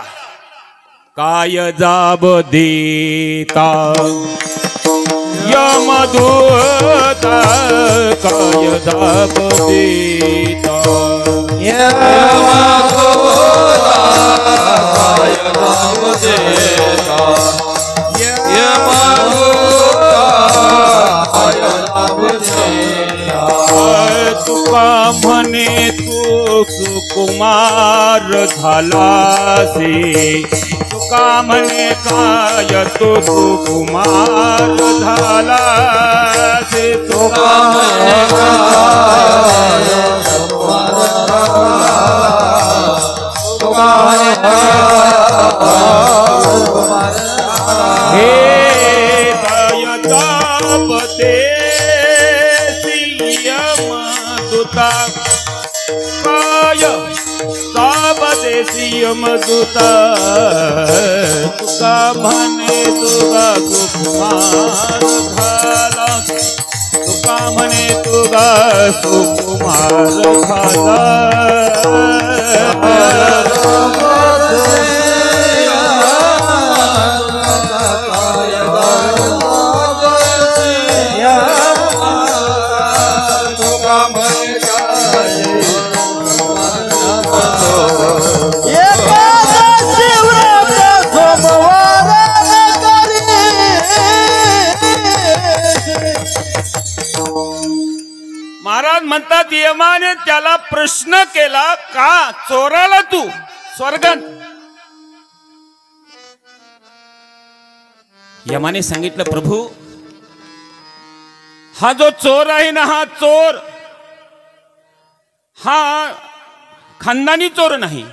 काय जाब देता यमदूता, काय जाब देता तुका म्हणे तू सुकुमार झालासी. तुका म्हणे काय तू सुकुमार झालासी. तुका म्हणे हे काय जाब देसी यमदूता, काय जाब देसी यमदूता. तुका म्हणे तुगा सुकुमार झाला, तुका म्हणे तुगा सुकुमार झाला. महाराज म्हणतात यमाने त्याला प्रश्न केला, का चोराला तू स्वर्गात? यमाने सांगितलं, प्रभू हा जो चोर आहे ना, हा चोर हा खानदानी चोर नाही.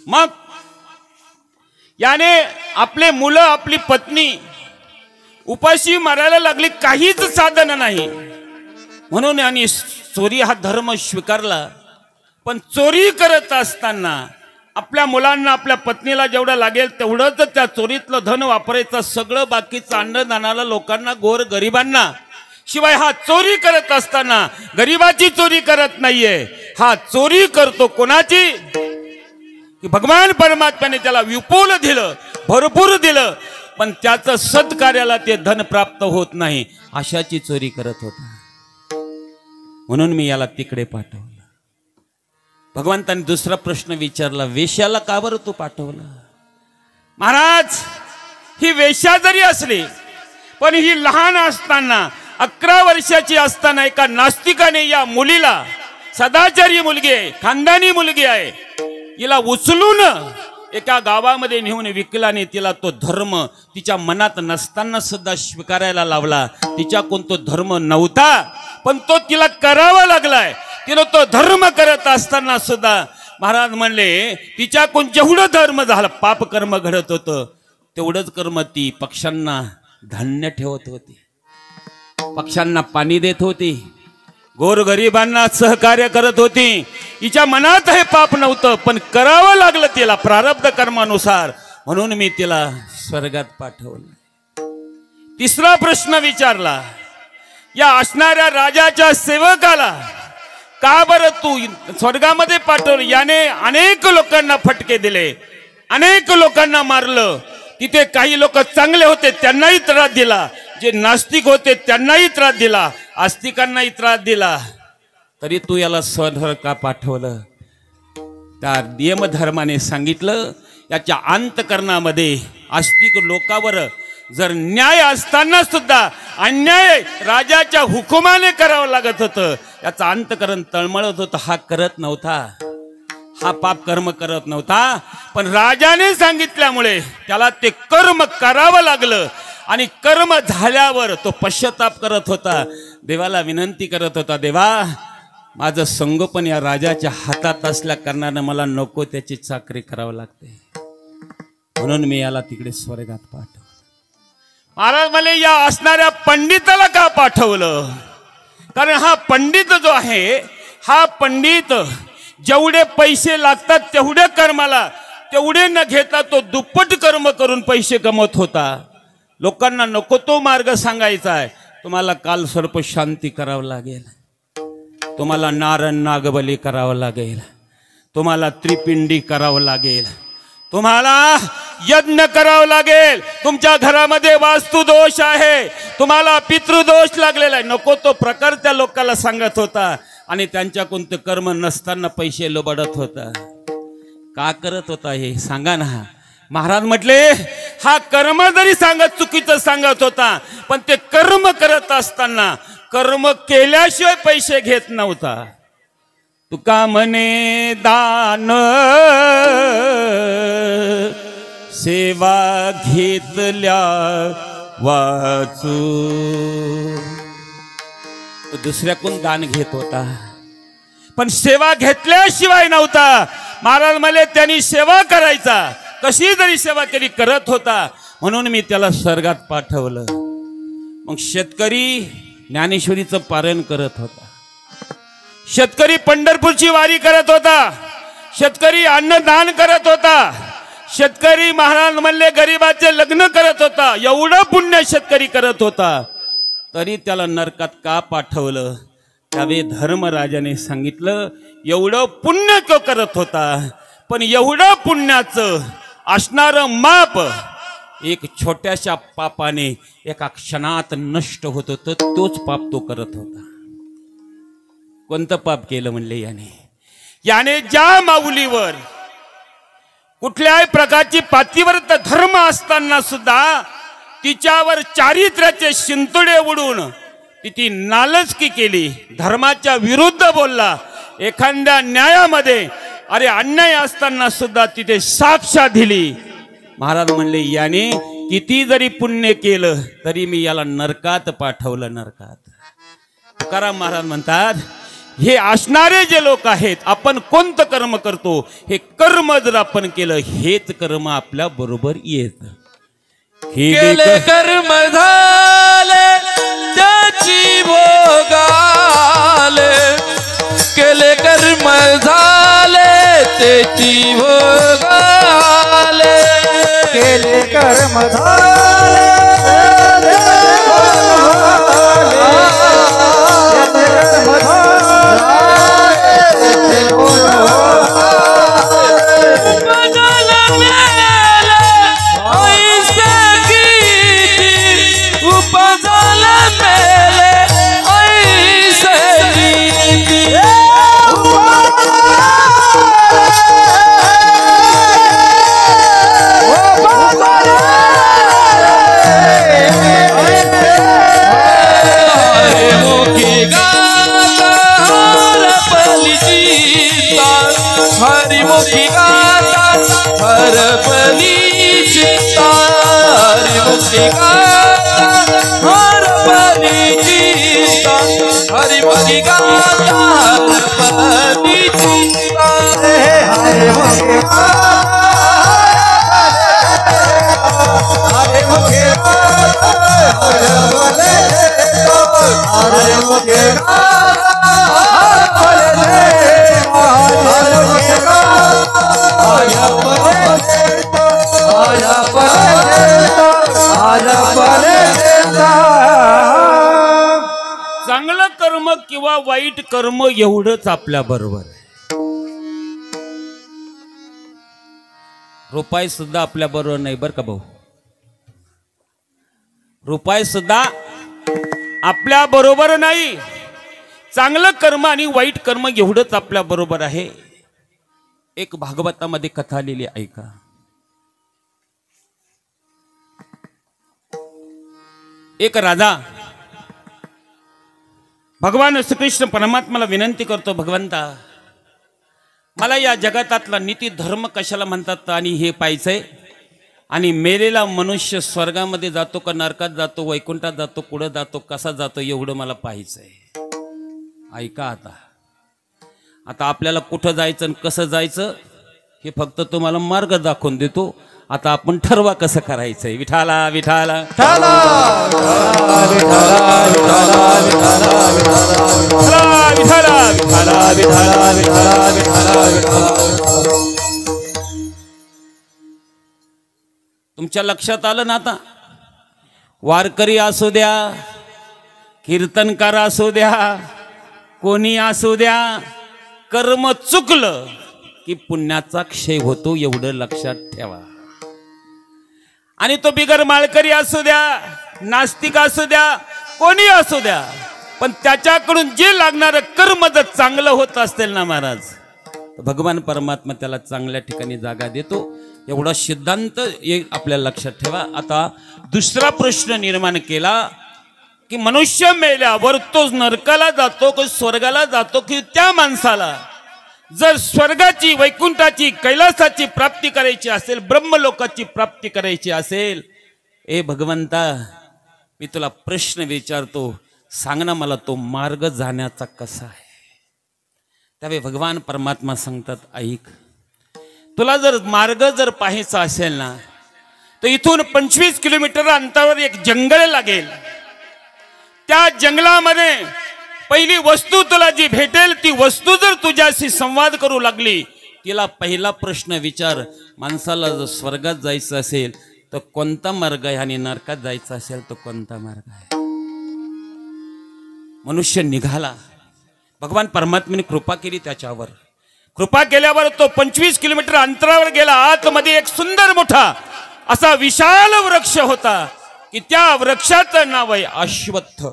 मग याने आपले मुलं, आपली पत्नी उपाशी मारायला लागली, काहीच साधन नाही. म्हणून यांनी चोरी हा धर्म स्वीकारला. पण चोरी करत असताना आपल्या मुलांना, आपल्या पत्नीला जेवढं लागेल तेवढंच त्या चोरीतलं धन वापरायचं, सगळं बाकीचं अन्नदानाला, लोकांना, गोर गरिबांना. शिवाय हा चोरी करत असताना गरिबाची चोरी करत नाहीये, हा चोरी करतो कोणाची? की भगवान परमात्म्याने त्याला विपुल दिलं, भरपूर दिलं, पण त्याचं सत्कार्याला ते धन प्राप्त होत नाही, अशाची चोरी करत होता. म्हणून मी याला तिकडे पाठवलं. भगवंताने दुसरा प्रश्न विचारला, वेश्याला का बरं तू पाठवलं? महाराज, ही वेश्या जरी असली पण ही लहान असताना, 11 वर्षाची असताना एका नास्तिकाने या मुलीला, सदाचारी मुलगी आहे, खानदानी मुलगी आहे, हिला उचलून एका गावामध्ये नेऊन विकला आणि तिला तो धर्म तिच्या मनात नसताना सुद्धा स्वीकारायला लावला. तिच्याकडून तो धर्म नव्हता, पण तो तिला करावा लागलाय. तिनं तो धर्म करत असताना सुद्धा महाराज म्हणले, तिच्याकडून जेवढं धर्म झालं, पाप कर्म घडत होतं, तेवढंच कर्म ती पक्ष्यांना धान्य ठेवत होती, पक्ष्यांना पाणी देत होती, गोरगरिबांना सहकार्य करत होती. हिच्या मनात हे पाप नव्हतं, पण करावं लागलं तिला प्रारब्ध कर्मानुसार, म्हणून मी तिला स्वर्गात पाठवलं. तिसरा प्रश्न विचारला, या असणाऱ्या राजाच्या सेवकाला का बरं तू स्वर्गामध्ये पाठवलं? याने अनेक लोकांना फटके दिले, अनेक लोकांना मारलं. तिथे काही लोक चांगले होते त्यांनाही त्रास दिला, जे नास्तिक होते त्यांनाही त्रास दिला, आस्तिकांनाही त्रास दिला. तरी तू याला स्वर्ग का पाठवलं? त्या नियमधर्माने सांगितलं, याच्या अंतकरणामध्ये आस्तिक लोकावर जर न्याय असताना सुद्धा अन्याय राजाच्या हुकुमाने करावं लागत होतं. याचं अंतकरण तळमळत होतं. हा करत नव्हता, हा पाप कर्म करत नव्हता, पण राजाने सांगितल्यामुळे त्याला ते कर्म करावं लागलं. आणि कर्म झाल्यावर तो पश्चाताप करत होता, देवाला विनंती करत होता, देवा माझं संगोपन या राजाच्या हातात असल्या कारणानं मला नको त्याची चाकरी करावं लागते, म्हणून मी याला तिकडे स्वर्गात पाठवलं. महाराज मला या असणाऱ्या पंडिताला का पाठवलं? कारण हा पंडित जो आहे, हा पंडित जेवढे पैसे लागतात तेवढे कर्माला, तेवढे न घेता तो दुप्पट कर्म करून पैसे कमवत होता. लोकांना नको तो मार्ग सांगायचा आहे. तुम्हाला काल सर्प शांती करावं लागेल, तुम्हाला नारण नागबली करावं लागेल, तुम्हाला त्रिपिंडी करावं लागेल, तुम्हाला यज्ञ करावं लागेल. तुमच्या घरामध्ये वास्तु दोष आहे, तुम्हाला पितृदोष लागलेला आहे. नको तो प्रकार त्या लोकांना सांगत होता. आणि त्यांच्या कोणतं कर्म नसताना पैसे लोबाडत होता. का करत होता हे सांगा ना. महाराज म्हटले, हा कर्म जरी सांगत चुकीचं सांगत होता, पण ते कर्म करत असताना कर्म केल्याशिवाय पैसे घेत नव्हता. तुका म्हणे दान सेवा घेतल्या वाचू. तो दुसऱ्याकडून दान घेत होता, पण सेवा घेतल्याशिवाय नव्हता. महाराज मला त्यांनी सेवा करायचा, कशी जरी सेवा केली करत होता, म्हणून मी त्याला स्वर्गात पाठवलं. मग शेतकरी ज्ञानेश्वरीचं पारायण करत होता, शेतकरी पंढरपूरची वारी करत होता, शेतकरी अन्नदान करत होता, शेतकरी महाराज म्हणले गरीबाचे लग्न करत होता. एवढं पुण्य शेतकरी करत होता, तरी त्याला नरकात का पाठवलं? त्यावेळी धर्मराजाने सांगितलं, एवढं पुण्य तो करत होता, पण एवढं पुण्याचं असणारं माप एक छोट्याशा पापाने एका क्षणात नष्ट होत होतं. तोच पाप तो करत होता. कोणतं पाप केलं म्हणले याने ज्या माऊलीवर कुठल्याही प्रकारची पातिव्रत धर्म असताना सुद्धा तिच्यावर चारित्र्याचे शिंतोडे उडून ती नालचकी केली, धर्माच्या विरुद्ध बोलला. एखाद्या न्यायामध्ये अरे अन्याय असताना सुद्धा तिथे साक्ष दिली. महाराज म्हणले, याने किती जरी पुण्य केलं तरी मी याला नरकात पाठवलं, नरकात. तुकाराम महाराज म्हणतात, हे असणारे जे लोक आहेत, आपण कोणतं कर्म करतो, हे कर्म जर आपण केलं, हेच कर्म आपल्या बरोबर येत. केले कर्म झाले त्याची भोगाले, केले कर्म झाले त्याची भोगाले, केले कर्म झाले हरिमुखी गाता हरपली चित्ता, हरिमुखी गाता हरपली चित्ता, हरिमुखी गाता हरपली चित्ता, हरिमुखी हरिमुखी बल देता. चांगलं कर्म किंवा वाईट कर्म एवढंच आपल्या बरोबर आहे. रुपाई सुद्धा आपल्या बरोबर नाही बरं का भाऊ. रुपाई सुद्धा आपल्या बरोबर नाही. चांगलं कर्म आणि वाईट कर्म एवढंच आपल्या बरोबर आहे. एक भागवतामध्ये कथा लिहिली ऐका. एक राजा भगवान श्रीकृष्ण परमात्म्याला विनंती करतो, भगवंता मला या जगातातला नीती धर्म कशाला म्हणतात आणि हे पाहायचंय, आणि मेलेला मनुष्य स्वर्गामध्ये जातो का नरकात जातो, वैकुंठात जातो, कुठं जातो, कसा जातो, एवढं मला पाहायचंय. ऐका आता आपल्याला कुठं जायचं आणि कसं जायचं हे फक्त तुम्हाला मार्ग दाखवून देतो. आता आपण ठरवा कसं करायचंय. विठाला विठाला तुमच्या लक्षात आलं ना आता. वारकरी असू द्या, कीर्तनकार असू द्या, कोणी असू द्या, कर्म चुकलं की पुण्याचा क्षय होतो एवढं लक्षात ठेवा. आणि तो बिगर माळकरी असू द्या, नास्तिक असू द्या, कोणी असू द्या, पण त्याच्याकडून जे लागणारं कर्म जर चांगलं होत असेल ना महाराज, तर भगवान परमात्मा त्याला चांगल्या ठिकाणी जागा देतो. एवढा सिद्धांत आपल्या लक्षात ठेवा. आता दुसरा प्रश्न निर्माण केला की मनुष्य मेल्यावर तो नरकाला जातो की स्वर्गाला जातो, की त्या माणसाला जर स्वर्गाची, वैकुंठाची, कैलासाची प्राप्ती करायची असेल, ब्रह्मलोकाची प्राप्ती करायची असेल, ए भगवंता मी तुला प्रश्न विचारतो, सांग ना मला तो मार्ग जाण्याचा कसा आहे. त्यावेळी भगवान परमात्मा सांगतात, ऐक तुला जर मार्ग जर पाहायचा असेल ना, तर इथून 25 किलोमीटर अंतरावर एक जंगल लागेल. त्या जंगलामध्ये पहिली वस्तू तुला जी भेटेल, ती वस्तू जर तुझ्याशी संवाद करू लागली, तिला पहिला प्रश्न विचार, माणसाला जर स्वर्गात जायचं असेल तर कोणता मार्ग आहे, आणि नरकात जायचं असेल तर कोणता मार्ग आहे. मनुष्य निघाला. भगवान परमात्म्याने कृपा केली त्याच्यावर. कृपा केल्यावर तो 25 किलोमीटर अंतरावर गेला. आतमध्ये एक सुंदर मोठा असा विशाल वृक्ष होता की त्या वृक्षाचं नाव आहे अश्वत्थ.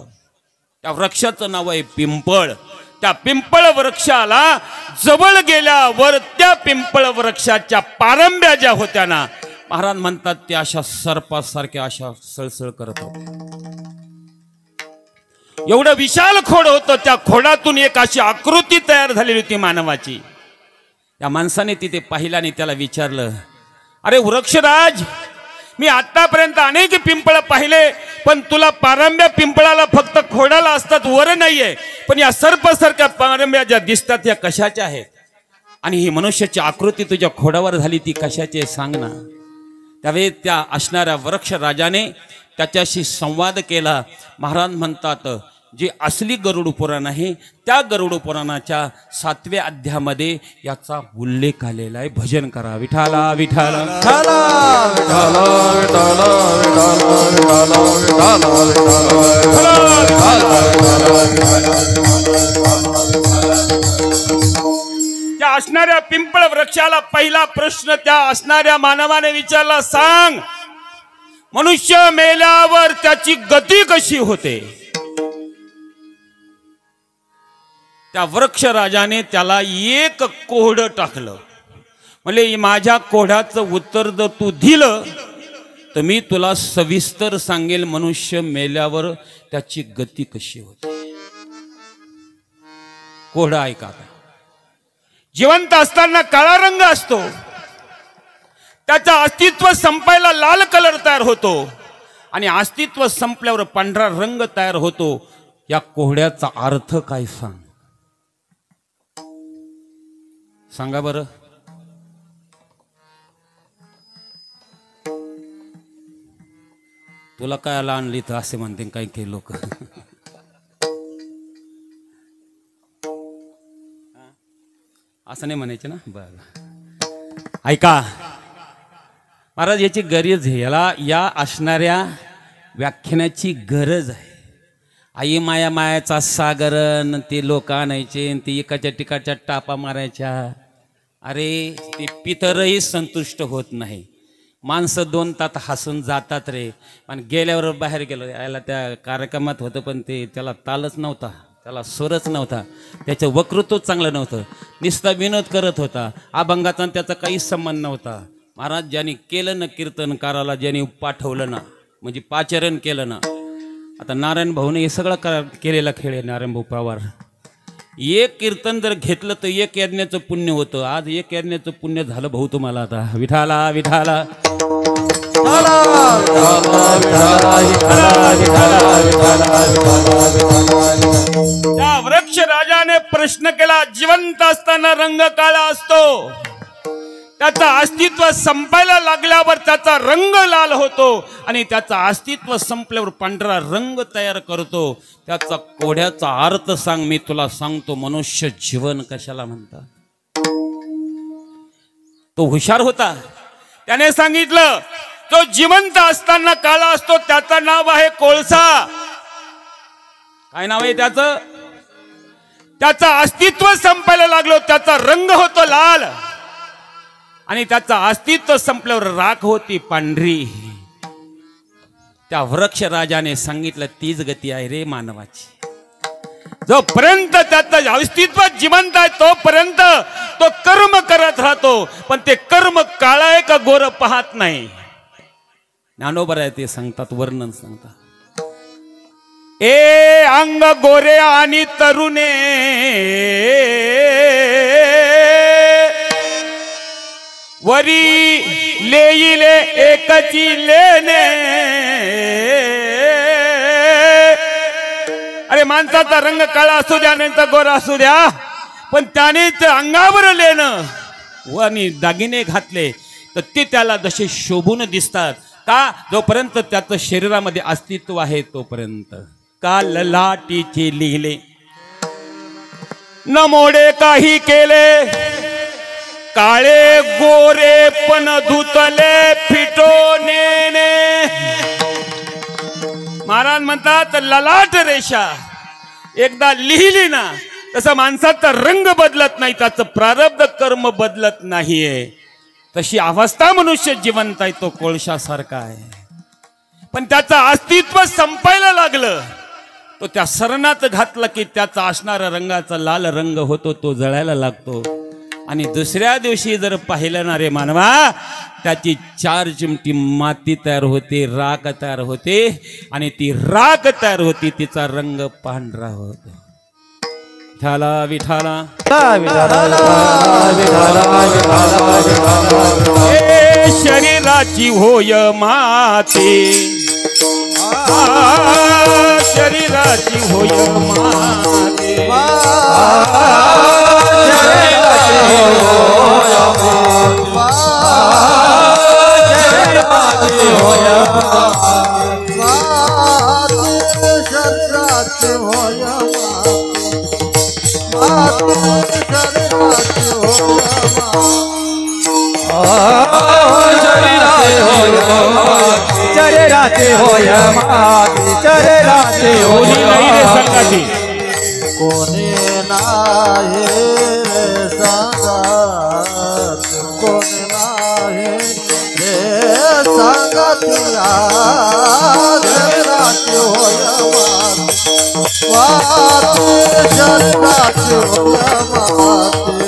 त्या वृक्षाचं नाव आहे पिंपळ. त्या पिंपळ वृक्षाला जवळ गेल्यावर त्या पिंपळ वृक्षाच्या पारंब्या ज्या होत्या ना, महाराज म्हणतात त्या अशा सर्पासारख्या अशा सळसळ करत होत्या. एवढं विशाल खोड होतं. त्या खोडातून एक अशी आकृती तयार झालेली होती मानवाची. त्या माणसाने तिथे पाहिलं आणि त्याला विचारलं, अरे वृक्षराज, मी आतापर्यंत अनेक पिंपळ पाहिले, पण तुला पारंब्या पिंपळाला फक्त खोडाला असतात, वर नाहीये, पण या सर्पासारख्या पारंब्या ज्या दिसतात या कशाच्या आहेत, आणि ही मनुष्याची आकृती तुझ्या खोडावर झाली ती कशाची आहे सांग ना. त्यावेळी त्या असणाऱ्या वृक्ष राजाने त्याच्याशी संवाद केला. महाराज म्हणतात, जे असली गरुड पुराण आहे त्या गरुड पुराणाच्या 7व्या अध्यायामध्ये याचा उल्लेख आलेला आहे. भजन करा विठाला विठाला त्या असणाऱ्या पिंपळ वृक्षाला पहिला प्रश्न त्या असणाऱ्या मानवाने विचारला, सांग मनुष्य मेल्यावर त्याची गती कशी होते. त्या वृक्ष राजाने त्याला एक कोहड टाकलं. म्हणजे माझ्या कोहड्याचं उत्तर जर तू दिलं तर मी तुला सविस्तर सांगेल मनुष्य मेल्यावर त्याची गती कशी होते. कोहडा ऐका, जिवंत असताना काळा रंग असतो, त्याचं अस्तित्व संपायला लाल कलर तयार होतो, आणि अस्तित्व संपल्यावर पांढरा रंग तयार होतो. या कोहड्याचा अर्थ काय सांगा बरं. तुला काय आला आणली तर असे म्हणते काही काही लोक. असं नाही म्हणायचे ना. बरं ऐका महाराज, याची गरज आहे. याला या असणाऱ्या व्याख्यानाची गरज आहे. आई माया मायाचा सागरन ते लोक आणायचे आणि ते एकाच्या टिकाच्या टापा मारायच्या. अरे ते पितरही संतुष्ट होत नाही. माणसं 2 तास हसून जातात रे, पण गेल्यावर बाहेर गेलो यायला त्या कार्यक्रमात होतं, पण ते त्याला तालच नव्हता, त्याला स्वरच नव्हता, त्याचं वक्तृत्व चांगलं नव्हतं, नुसता विनोद करत होता. अभंगाचा त्याचा काहीच संबंध नव्हता. महाराज ज्यांनी केलं ना कीर्तनकाराला, ज्यांनी पाठवलं ना, म्हणजे पाचारण केलं ना. आता नारायण भाऊने हे सगळं केलेला खेळ आहे. नारायण भाऊ पवार एक कीर्तन जर घेतलं तर 1 यज्ञाचं पुण्य होतं. आज 1 यज्ञाचं पुण्य झालं भाऊ तुम्हाला. आता विठाला विठाला त्या वृक्ष राजाने प्रश्न केला, जिवंत असताना रंग काळा असतो, त्याचं अस्तित्व संपायला लागल्यावर त्याचा रंग लाल होतो आणि त्याचं अस्तित्व संपल्यावर पांढरा रंग तयार करतो. त्याचा कोड्याचा अर्थ सांग, मी तुला सांगतो. मनुष्य जीवन कशाला म्हणतात? तो हुशार होता, त्याने सांगितलं तो जिवंत असताना काळा असतो, त्याचं नाव आहे कोळसा. काय नाव आहे त्याचं? त्याचं अस्तित्व संपायला लागलो, त्याचा रंग होतो लाल आणि त्याचं अस्तित्व संपल्यावर राख होती पांढरी. त्या वृक्ष राजाने सांगितलं तीच गती आहे रे मानवाची. जोपर्यंत त्याचं अस्तित्व जिवंत आहे तोपर्यंत तो कर्म करत राहतो, पण ते कर्म काळा आहे का गोर पाहत नाही. ज्ञानोबर आहे ते सांगतात, वर्णन सांगतात. ए अंग गोरे आणि तरुणे वरी लेईले एकची लेणे. अरे माणसाचा रंग काळा असू द्या नाही गोरा असू द्या, पण त्याने अंगावर लेणं आणि दागिने घातले तर ते त्याला जसे शोभून दिसतात. का? जोपर्यंत त्याचं शरीरामध्ये अस्तित्व आहे तोपर्यंत. का ललाटीचे लिहिले न मोडे काही केले, काळे गोरे पण धुतले फिटोने. महाराज म्हणतात ललाट रेषा एकदा लिहिली ना, तसं माणसाचा रंग बदलत नाही, त्याचं प्रारब्ध कर्म बदलत नाहीये. तशी अवस्था मनुष्य जिवंत आहे तो कोळशासारखा आहे. पण त्याचं अस्तित्व संपायला लागलं, तो त्या सरणात घातला की त्याचा असणारा रंगाचा लाल रंग होतो, तो जळायला लागतो. आणि दुसऱ्या दिवशी जर पाहिलं ना रे मानवा, त्याची 4 चिमटी माती तयार होते, राख तयार होते आणि ती राख तयार होती, तिचा रंग पांढरा होतो. विठाला विठाला हे शरीराची होय माती, शरीराची होय माती, चरेराचे होय माती, चरेराचे होय संगाती. कोणी नाही रे सांगत, कोणी नाही रे सांगत. चरेराचे होय माती,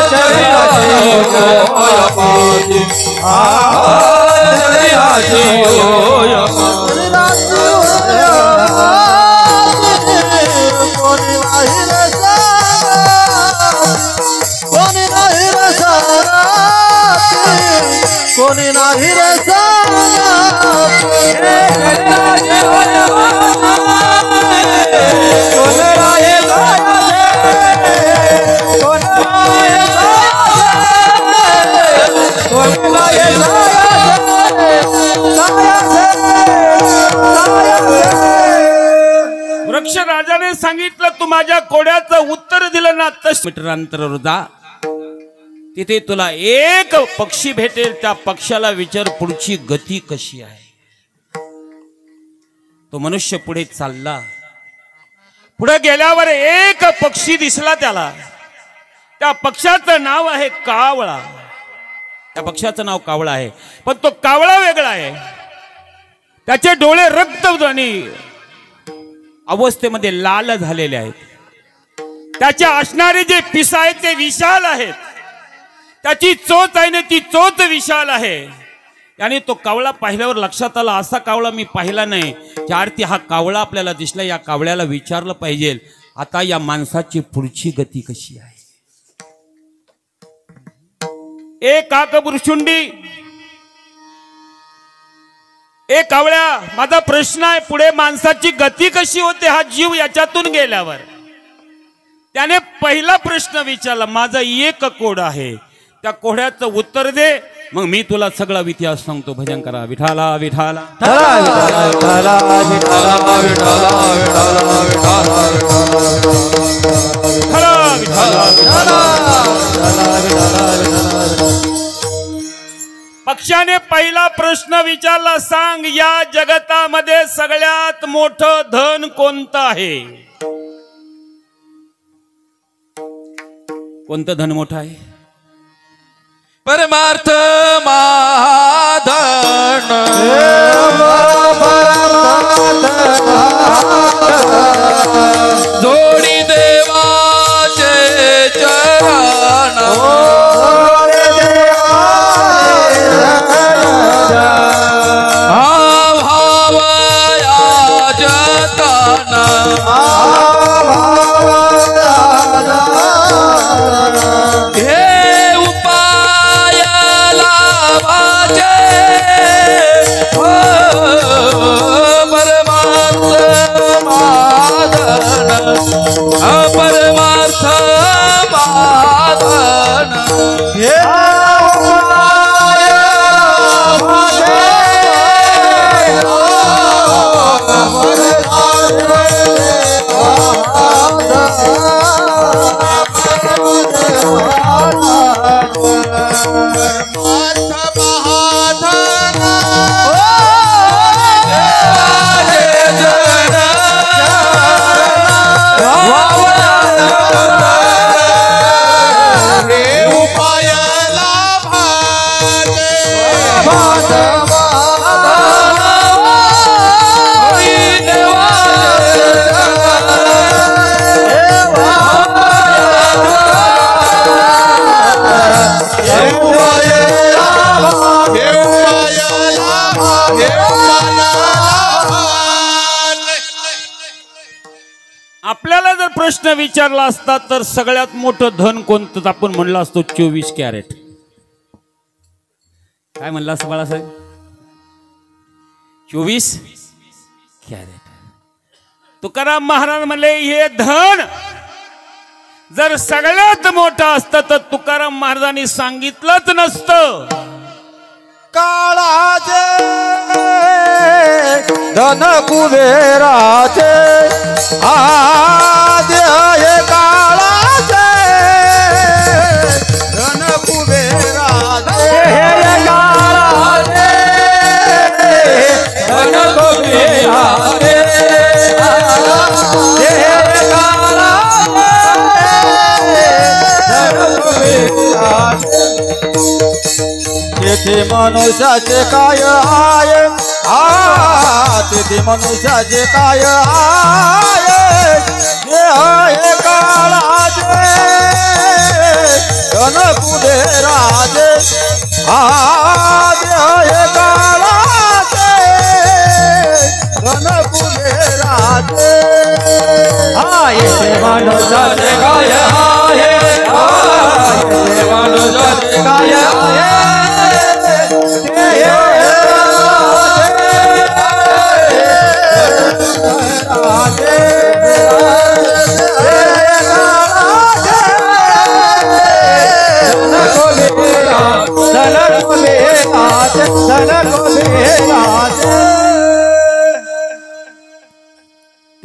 चरेराचे होय कोणी नाही रे वृक्ष राजाने सांगितलं तू माझ्या कोड्याचं उत्तर दिलं ना तस मीटरांतरावर जा, तिथे तुला एक पक्षी भेटेल. त्या पक्षाला विचार पुढची गती कशी आहे. तो मनुष्य पुढे चालला. पुढे गेल्यावर एक पक्षी दिसला त्याला. त्या पक्षाचं नाव आहे कावळा. त्या पक्षाचं नाव कावळा आहे, पण तो कावळा वेगळा आहे. त्याचे डोळे रक्त आणि अवस्थेमध्ये लाल झालेले आहेत. त्याच्या असणारे जे पिस आहेत ते विशाल आहेत. त्याची चोच आहे ना ती चोच विशाल आहे. आणि तो कावळा पाहिल्यावर लक्षात आला, असा कावळा मी पाहिला नाही. त्या अर्थी हा कावळा आपल्याला दिसला. या कावळ्याला विचारलं पाहिजे, आता या माणसाची पुढची गती कशी आहे. ए काकबुरशुंडी, ए कावळ्या, माझा प्रश्न आहे, पुढे माणसाची गती कशी होते हा जीव याच्यातून गेल्यावर. त्याने पहिला प्रश्न विचारला, माझा एक कोड आहे, त्या कोड्याचं उत्तर दे, मग मी तुला सगळा इतिहास सांगतो. भजन करा विठाला विठाला. पक्षाने पहिला प्रश्न विचारला, सांग या जगतामध्ये सगळ्यात मोठं धन कोणतं आहे. कोणतं धन मोठं आहे. परमार्थ माधन जोडी देवाचे चरण भावया जतन परमार्थ माधन आपल्याला जर प्रश्न विचारला असता तर सगळ्यात मोठं धन कोणतं आपण म्हणलं असतो 24 कॅरेट. काय म्हणला असं बाळासाहेब. 24 कॅरेट. तुकाराम महाराज म्हणले हे धन जर सगळ्यात मोठं असतं तर तुकाराम महाराजांनी सांगितलंच नसतं. काळाचे धन कुबेराचे आद्य काळाचे धन कुबेराचे काळाचे धन कुबेराचे तिथे मनुष्याचे काय आहे तिथे मनुष्याचे काय आहे जे आहे काळाचे धन कुबेराचे जे आहे काळाचे धन कुबेराचे येथे मनुष्याचे काय आहे येथे मनुष्याचे काय आहे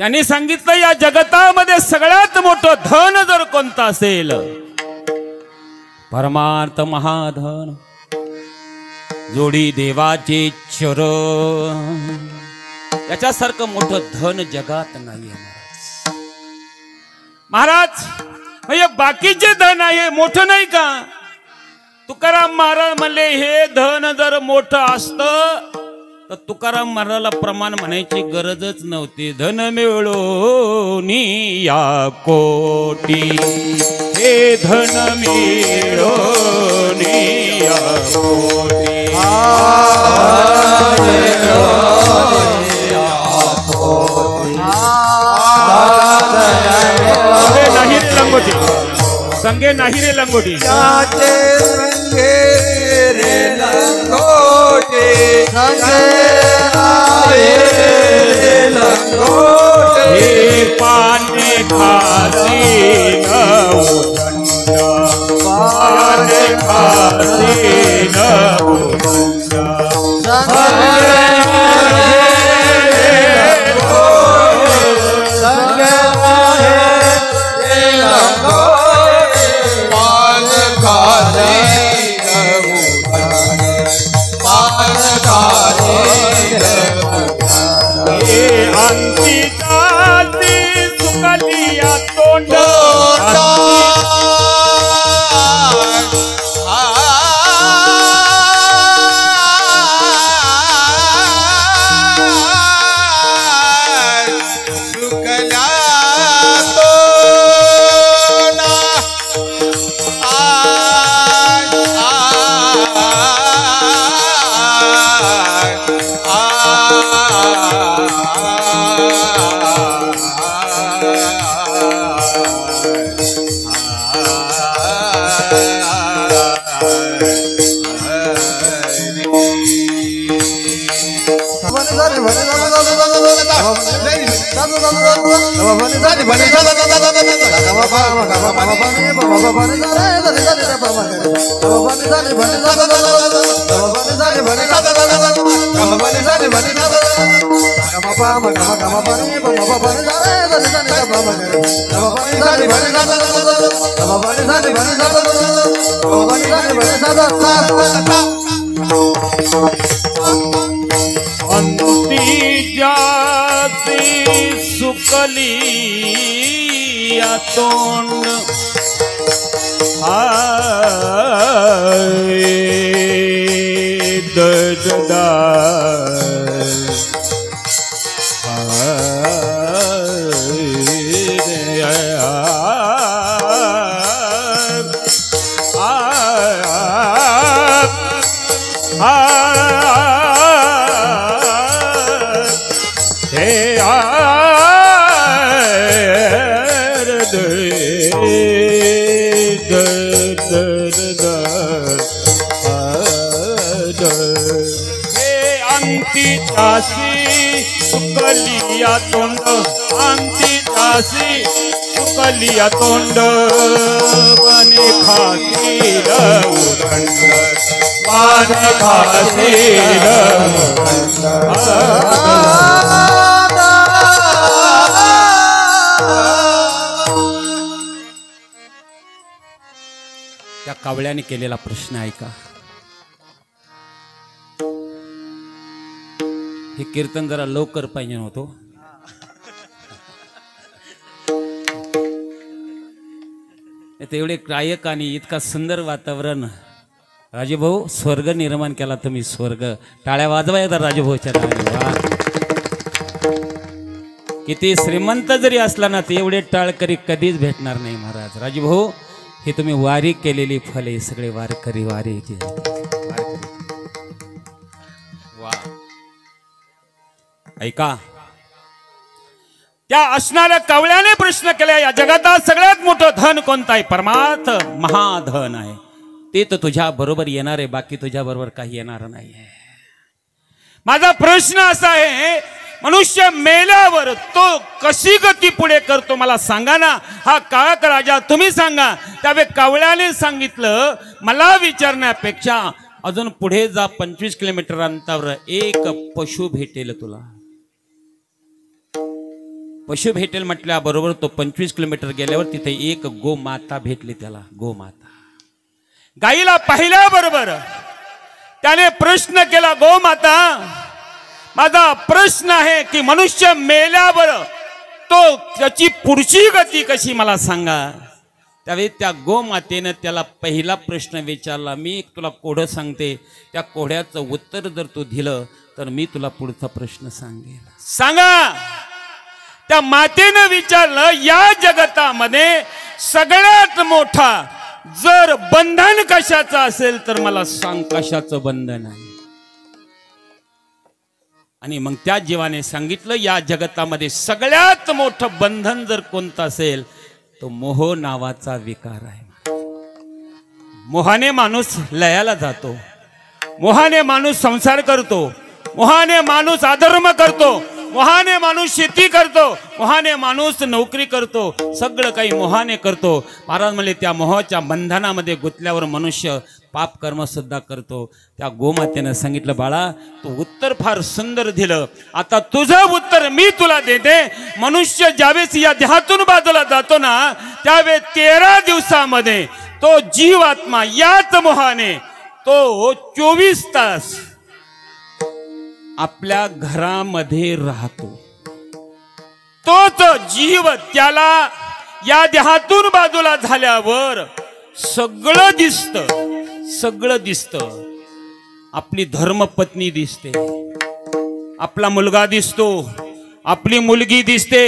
त्यांनी सांगितलं या जगतामध्ये सगळ्यात मोठं धन जर कोणतं असेल, परमार्थ महाधन, जोडी देवाचे चरण, याच्यासारखं मोठं धन जगात नाहीये महाराज. म्हणजे बाकीचे धन आहे मोठं नाही का? तुकाराम महाराज म्हणले हे धन जर मोठं असतं तर तुकाराम महाराजाला प्रमाण म्हणायची गरजच नव्हती. धन मिळून या कोटी, हे धन मिळून या कोटी, नाही रे लंगोटी, संगे नाही रे लंगोटी, हे पाने खासी पाने खासी सुकलिया तोंड, अंती जाती सुकलिया तोंड, हाय ददा सुकलिया तोंड, अंती जासी सुकलिया तोंड, पाने खासील उदंड, पाने खासील त्या कावळ्याने केलेला प्रश्न ऐका. हे कीर्तन जरा लवकर पाहिजे नव्हतं. एवढे गायक आणि इतका सुंदर वातावरण. राजूभाऊ स्वर्ग निर्माण केला तुम्ही, स्वर्ग. टाळ्या वाजवा एकदा राजूभाऊच्या नावाने. किती श्रीमंत जरी असला ना ते एवढे टाळकरी कधीच भेटणार नाही महाराज. राजूभाऊ हे तुम्ही वारी केलेली फले, सगळे वारकरी वारी ऐका. त्या असणाऱ्या कावळ्याने प्रश्न केला, या जगात सगळ्यात मोठं धन कोणतं आहे? परमार्थ महाधन आहे. ते तर तुझ्या बरोबर येणार आहे, बाकी तुझ्या बरोबर काही येणार नाही. माझा प्रश्न असा आहे, मनुष्य मेल्यावर तो कशी गती पुढे करतो मला सांगा ना. हा काळक राजा तुम्ही सांगा. त्यावेळी कावळ्याने सांगितलं, मला विचारण्यापेक्षा अजून पुढे जा, 25 किलोमीटर अंतरावर एक पशु भेटेल तुला. पशु भेटेल म्हटल्याबरोबर तो 25 किलोमीटर गेल्यावर तिथे एक गोमाता भेटली त्याला. गोमाता गाईला पाहिल्याबरोबर त्याने प्रश्न केला, गोमाता माझा प्रश्न आहे की मनुष्य मेल्यावर तो त्याची पुढची गती कशी मला सांगा. त्यावेळी त्या गोमातेनं त्याला पहिला प्रश्न विचारला. मी एक तुला कोडं सांगते, त्या कोड्याचं उत्तर जर तू दिलं तर मी तुला पुढचा प्रश्न सांगेल. सांगा. त्या मातेनं विचारलं, या जगतामध्ये सगळ्यात मोठा जर बंधन कशाचं असेल तर मला सांग, कशाचं बंधन आहे. आणि मग त्या जीवाने सांगितलं, या जगतामध्ये सगळ्यात मोठं बंधन जर कोणतं असेल तो मोह नावाचा विकार आहे. मोहाने माणूस लयाला जातो, मोहाने माणूस संसार करतो, मोहाने माणूस अधर्म करतो, मोहाने माणूस शेती करतो, मोहाने माणूस नोकरी करतो, सगळं काही मोहाने करतो. महाराज म्हणले त्या मोहाच्या बंधनामध्ये गुंतल्यावर मनुष्य पाप कर्म सुद्धा करतो. त्या गोमातेनं सांगितलं, बाळा तू उत्तर फार सुंदर दिलं, आता तुझं उत्तर मी तुला देते. मनुष्य ज्यावेळेस या देहातून बाजूला जातो ना, त्यावेळेस 13 दिवसामध्ये तो जीवात्मा याच मोहाने तो 24 तास आपल्या घरामध्ये राहतो. तोच जीव त्याला या देहातून बाजूला झाल्यावर सगळं दिसतं. आपली धर्मपत्नी दिसते, आपला मुलगा दिसतो, आपली मुलगी दिसते,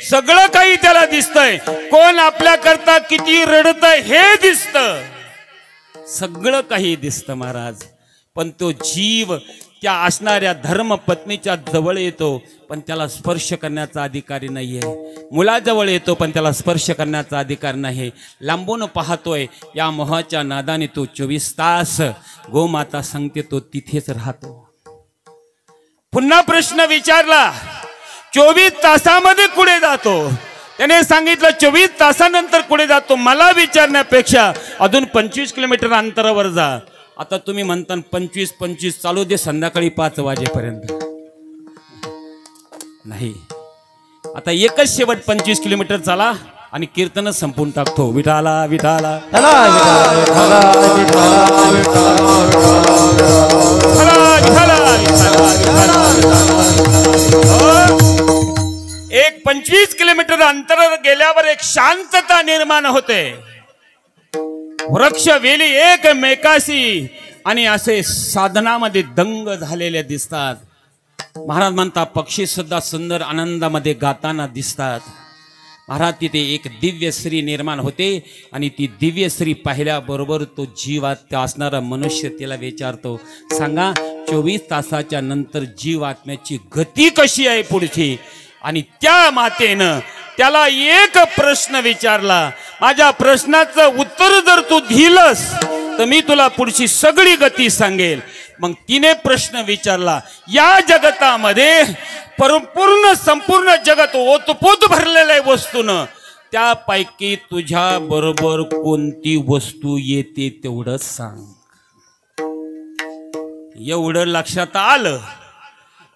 सगळं काही त्याला दिसतंय. कोण आपल्या करता किती रडतंय हे दिसतं, सगळं काही दिसतं महाराज. पण तो जीव त्या असणाऱ्या धर्मपत्नीच्या जवळ येतो, पण त्याला स्पर्श करण्याचा अधिकारी नाहीये. मुलाजवळ येतो, पण त्याला स्पर्श करण्याचा अधिकार नाही. लांबून पाहतोय. या मोहाच्या नादाने तो 24 तास गोमाता सांगते तो तिथेच राहतो. पुन्हा प्रश्न विचारला, 24 तासामध्ये कुठे जातो. त्याने सांगितलं 24 तासानंतर कुठे जातो. मला विचारण्यापेक्षा अजून 25 किलोमीटर अंतरावर जा. आता तुम्ही म्हणता 25 चालू दे संध्याकाळी 5 वाजेपर्यंत. नाही, आता एकच शेवट 25 किलोमीटर चाला आणि कीर्तन संपून टाकतो. विठाला विठाला एक 25 किलोमीटर अंतर गेल्यावर एक शांतता निर्माण होते. वृक्ष वेली एकमेकाशी आणि असे साधनामध्ये दंग झालेले दिसतात. महाराज म्हणतात पक्षी सुद्धा सुंदर आनंदामध्ये गाताना दिसतात. महाराज तिथे एक दिव्य स्त्री निर्माण होते आणि ती दिव्य स्त्री पाहिल्याबरोबर तो जीवात असणारा मनुष्य तिला विचारतो, सांगा 24 तासाच्या नंतर जीवात्म्याची गती कशी आहे पुढची. आणि त्या मातेनं त्याला एक प्रश्न विचारला, माझ्या प्रश्नाचं उत्तर जर तू दिलंस तर मी तुला पुढची सगळी गती सांगेल. मग तिने प्रश्न विचारला, या जगतामध्ये संपूर्ण जगत ओतपोत भरलेलं आहे वस्तूनं, त्यापैकी तुझ्या बरोबर कोणती वस्तू येते तेवढं सांग. एवढं लक्षात आलं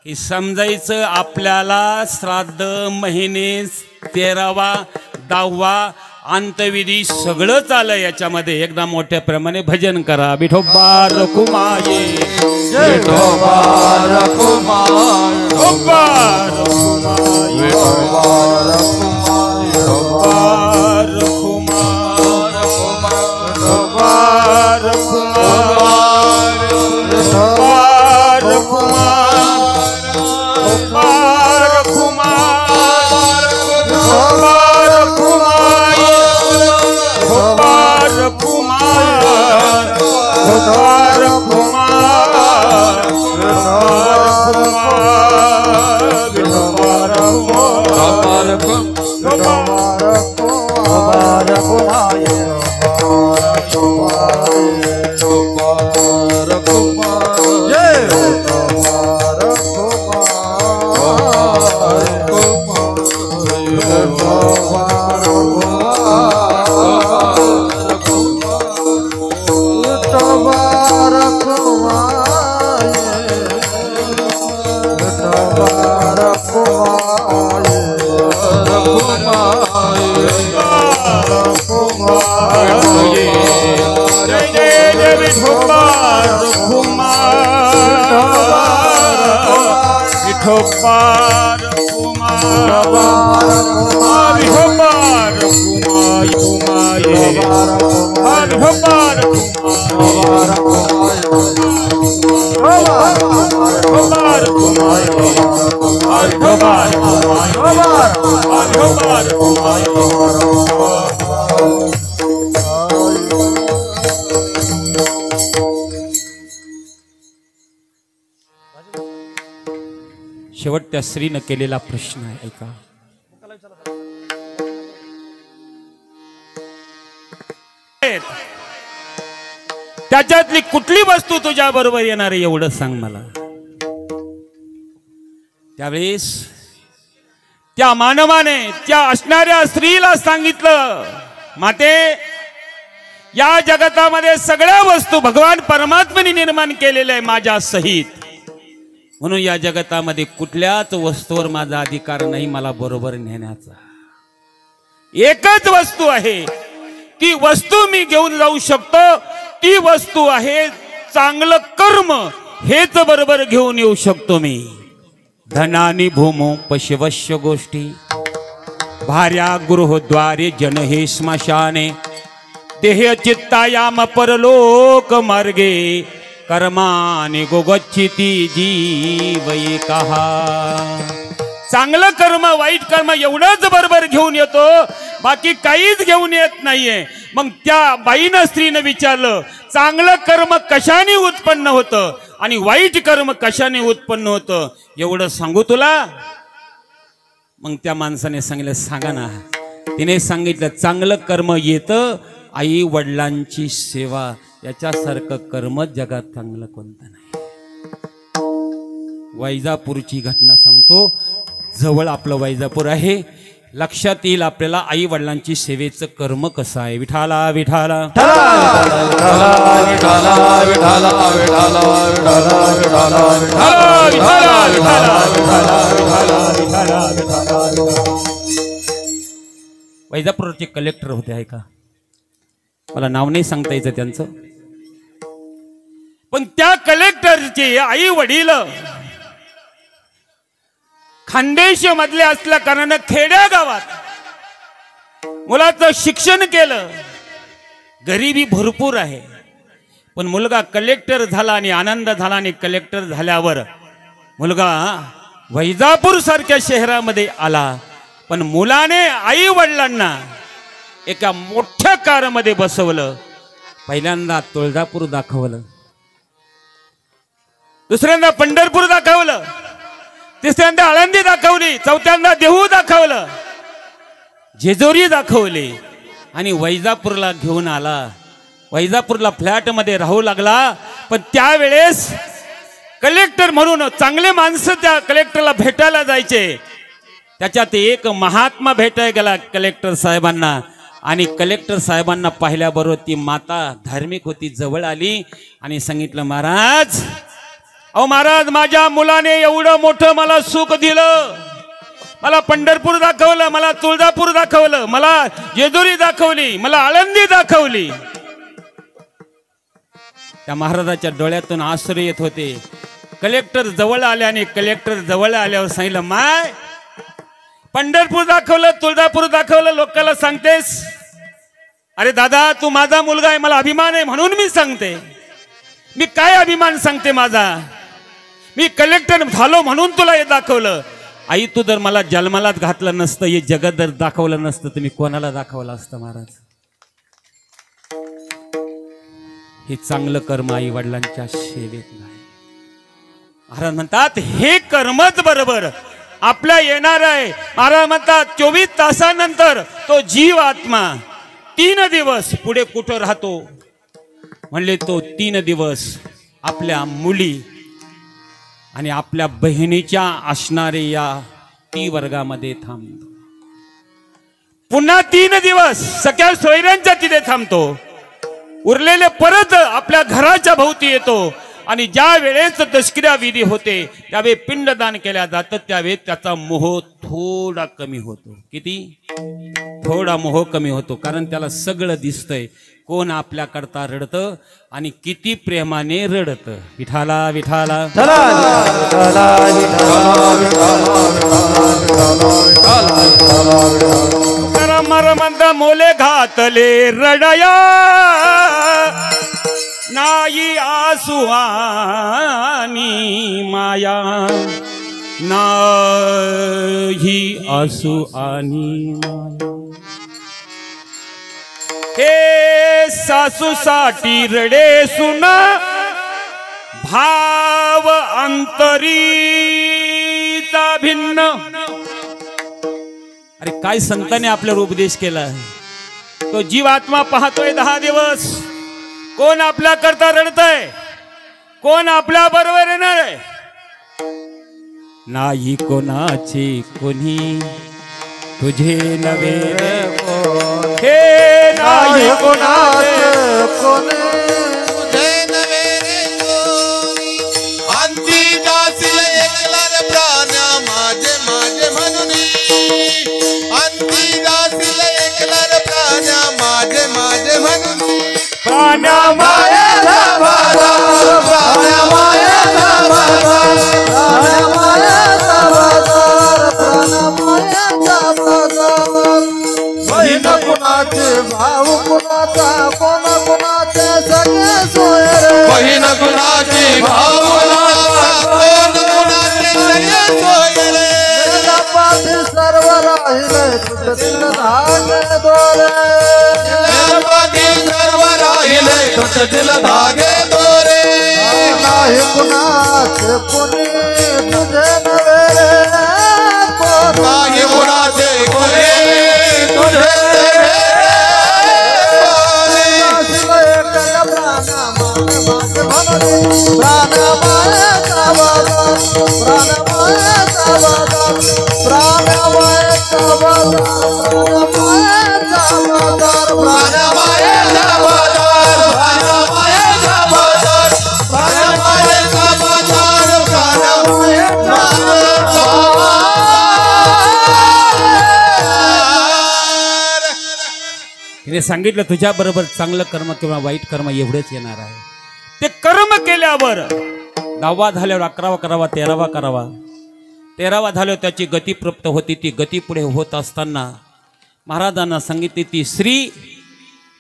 की समजायचं आपल्याला श्राद्ध महिने 13वा 10वा अंतविधी सगळंच आलं याच्यामध्ये. एकदा मोठ्या प्रमाणे भजन करा. विठोबा रखुमाये, विठोबा रखुमाये, विठोबा रखुमाये, विठोबा रखुमाये, विठोबा रखुमाये, विठोबा जय जय जय विठोबा रखुमा विठोबा रखुमा विठोबा रखुमा विठोबा शेवट त्या स्त्रीनं केलेला प्रश्न आहे ऐका. त्याच्यातली कुठली वस्तू तुझ्या बरोबर येणार आहे एवढं सांग मला. त्यावेळेस त्या मानवाने त्या असणाऱ्या स्त्रीला सांगितलं, माते या जगतामध्ये सगळ्या वस्तू भगवान परमात्म्याने निर्माण केलेल्या आहे माझ्या सहित, म्हणून या जगतामध्ये कुठल्याच वस्तूवर माझा अधिकार नाही मला बरोबर नेण्याचा. एकच वस्तू आहे, ती वस्तू मी घेऊन जाऊ शकतो, ती वस्तू आहे चांगलं कर्म, हेच बरोबर घेऊन येऊ शकतो मी. धनानी भूमो पशवश्य गोष्टी भार्या गृहद्वारे जन हे स्मशाने देह चित्तायाम परलोक मार्गे कर्माने गोगच्छिती जीव कहा. चांगलं कर्म वाईट कर्म एवढंच बरोबर घेऊन येतो, बाकी काहीच घेऊन येत नाहीये. मग त्या बाईनं स्त्रीनं विचारलं, चांगलं कर्म कशाने उत्पन्न होतं आणि वाईट कर्म कशाने उत्पन्न होतं एवढं सांगू तुला. मग त्या माणसाने सांगितलं, सांगा ना. तिने सांगितलं, चांगलं कर्म येतं आई वडिलांची सेवा, याच्यासारखं कर्म जगात चांगलं कोणतं नाही. वैजापूरची घटना सांगतो. जवळ आपलं वैजापूर आहे. लक्षात येईल आपल्याला आई वडिलांची सेवेचं कर्म कसं आहे. विठाला विठाला वैजापूरचे कलेक्टर होते आहे का, मला नाव नाही सांगता यायचं त्यांचं, पण त्या कलेक्टरचे आई वडील खानदेश मधले असल्या कारणानं खेड्या गावात मुलाचं शिक्षण केलं. गरिबी भरपूर आहे, पण मुलगा कलेक्टर झाला आणि आनंद झाला. आणि कलेक्टर झाल्यावर मुलगा वैजापूर सारख्या शहरामध्ये आला, पण मुलाने आई वडिलांना एका मोठ्या कारमध्ये बसवलं. पहिल्यांदा तुळजापूर दाखवलं, दुसऱ्यांदा पंढरपूर दाखवलं, तिसऱ्यांदा आळंदी दाखवली, चौथ्यांदा देहू दाखवलं, जेजुरी दाखवली आणि वैजापूरला घेऊन आला. वैजापूरला फ्लॅट मध्ये राहू लागला. पण त्यावेळेस कलेक्टर म्हणून चांगले माणसं त्या कलेक्टरला भेटायला जायचे. त्याच्यात एक महात्मा भेटायला गेला कलेक्टर साहेबांना, आणि कलेक्टर साहेबांना पाहिल्याबरोबर ती माता धार्मिक होती, जवळ आली आणि सांगितलं, महाराज, अहो महाराज, माझ्या मुलाने एवढं मोठं मला सुख दिलं. मला पंढरपूर दाखवलं, मला तुळजापूर दाखवलं, मला जेजुरी दाखवली, मला आळंदी दाखवली. त्या महाराजाच्या डोळ्यातून आसरू येत होते. कलेक्टर जवळ आले आणि कलेक्टर जवळ आल्यावर सांगितलं, माय, पंढरपूर दाखवलं, तुळजापूर दाखवलं, लोकांना सांगतेस? अरे दादा, तू माझा मुलगा आहे, मला अभिमान आहे म्हणून मी सांगते. मी काय अभिमान सांगते माझा? मी कलेक्टर झालो म्हणून तुला हे दाखवलं. आई, तू जर मला जन्मालाच घातलं नसतं, हे जगत जर दाखवलं नसतं, तर मी कोणाला दाखवलं असतं महाराज? हे चांगलं कर्म आई वडिलांच्या सेवेत नाही. महाराज म्हणतात, हे कर्मच बरोबर आपल्या येणार आहे. महाराज म्हणतात, 24 तासानंतर तो जीव आत्मा 3 दिवस पुढे कुठं राहतो? म्हणले, तो 3 दिवस आपल्या मुली आणि आपल्या बहिणीच्या असणारे या ती वर्गामध्ये थांबतो. पुन्हा 3 दिवस सगळ्या सोयऱ्यांच्या तिथे थांबतो. उरलेले परत आपल्या घराच्या भोवती येतो. आणि ज्या वेळेस दशक्रिया विधी होते, त्यावेळी पिंडदान केल्या जातं, त्यावेळी त्याचा मोह थोडा कमी होतो. किती? थोडा मोह कमी होतो. कारण त्याला सगळं दिसतंय. कोण आपल्याकरता रडतं आणि किती प्रेमाने रडतं. विठाला विठाला मरमंद मोले घातले रडया नाही आसुआनी माया नाही आसुआनी माया. हे सासूसाठी रडे सुना भाव अंतरीचा भिन्न. अरे काय संतांनी आपल्याला उपदेश केला. तो जीवात्मा पाहतोय 10 दिवस. कोण आपल्या करता रडतय, कोण आपल्या बरोबर येणार आहे. नाही कोणाचे कोणी तुझे नवे हे नाही कोणाचे कोणी तुझे नवे रे कोणी. अंती जाशील एकला रे प्राण्या माझे माझे म्हणून. अंती जाशील एकला रे प्राण्या माझे माझे म्हणून. प्राण्या मायेचा बाजार, प्राण्या मायेचा बाजार, प्राण्या मायेचा बाजार, प्राण्या मायेचा बाजार. बहीण कुणाचे भाऊ कुणाचा कोण कुणाचे सगळे सोय रे. बहीण कुणाची भाऊ कुणाचा कोण कुणाचे सगळे सोय रे. जगापाठी सर्व राहिले तुझतील धागे दोरे. जगापाठी सर्व राहिले तुझतील धागे दोरे. नाही कुणाचे कुणी तुझे नवे रे कोण. नाही कुणाचे कोणी तुझे तिने सांगितलं तुझ्या बरोबर चांगलं कर्म किंवा वाईट कर्म एवढेच येणार आहे. ते कर्म केल्यावर 10वा झाल्यावर 11वा करावा, 13वा करावा. 13वा झाल्यावर त्याची गती प्राप्त होती. ती गती पुढे होत असताना महाराजांना सांगितली ती स्त्री,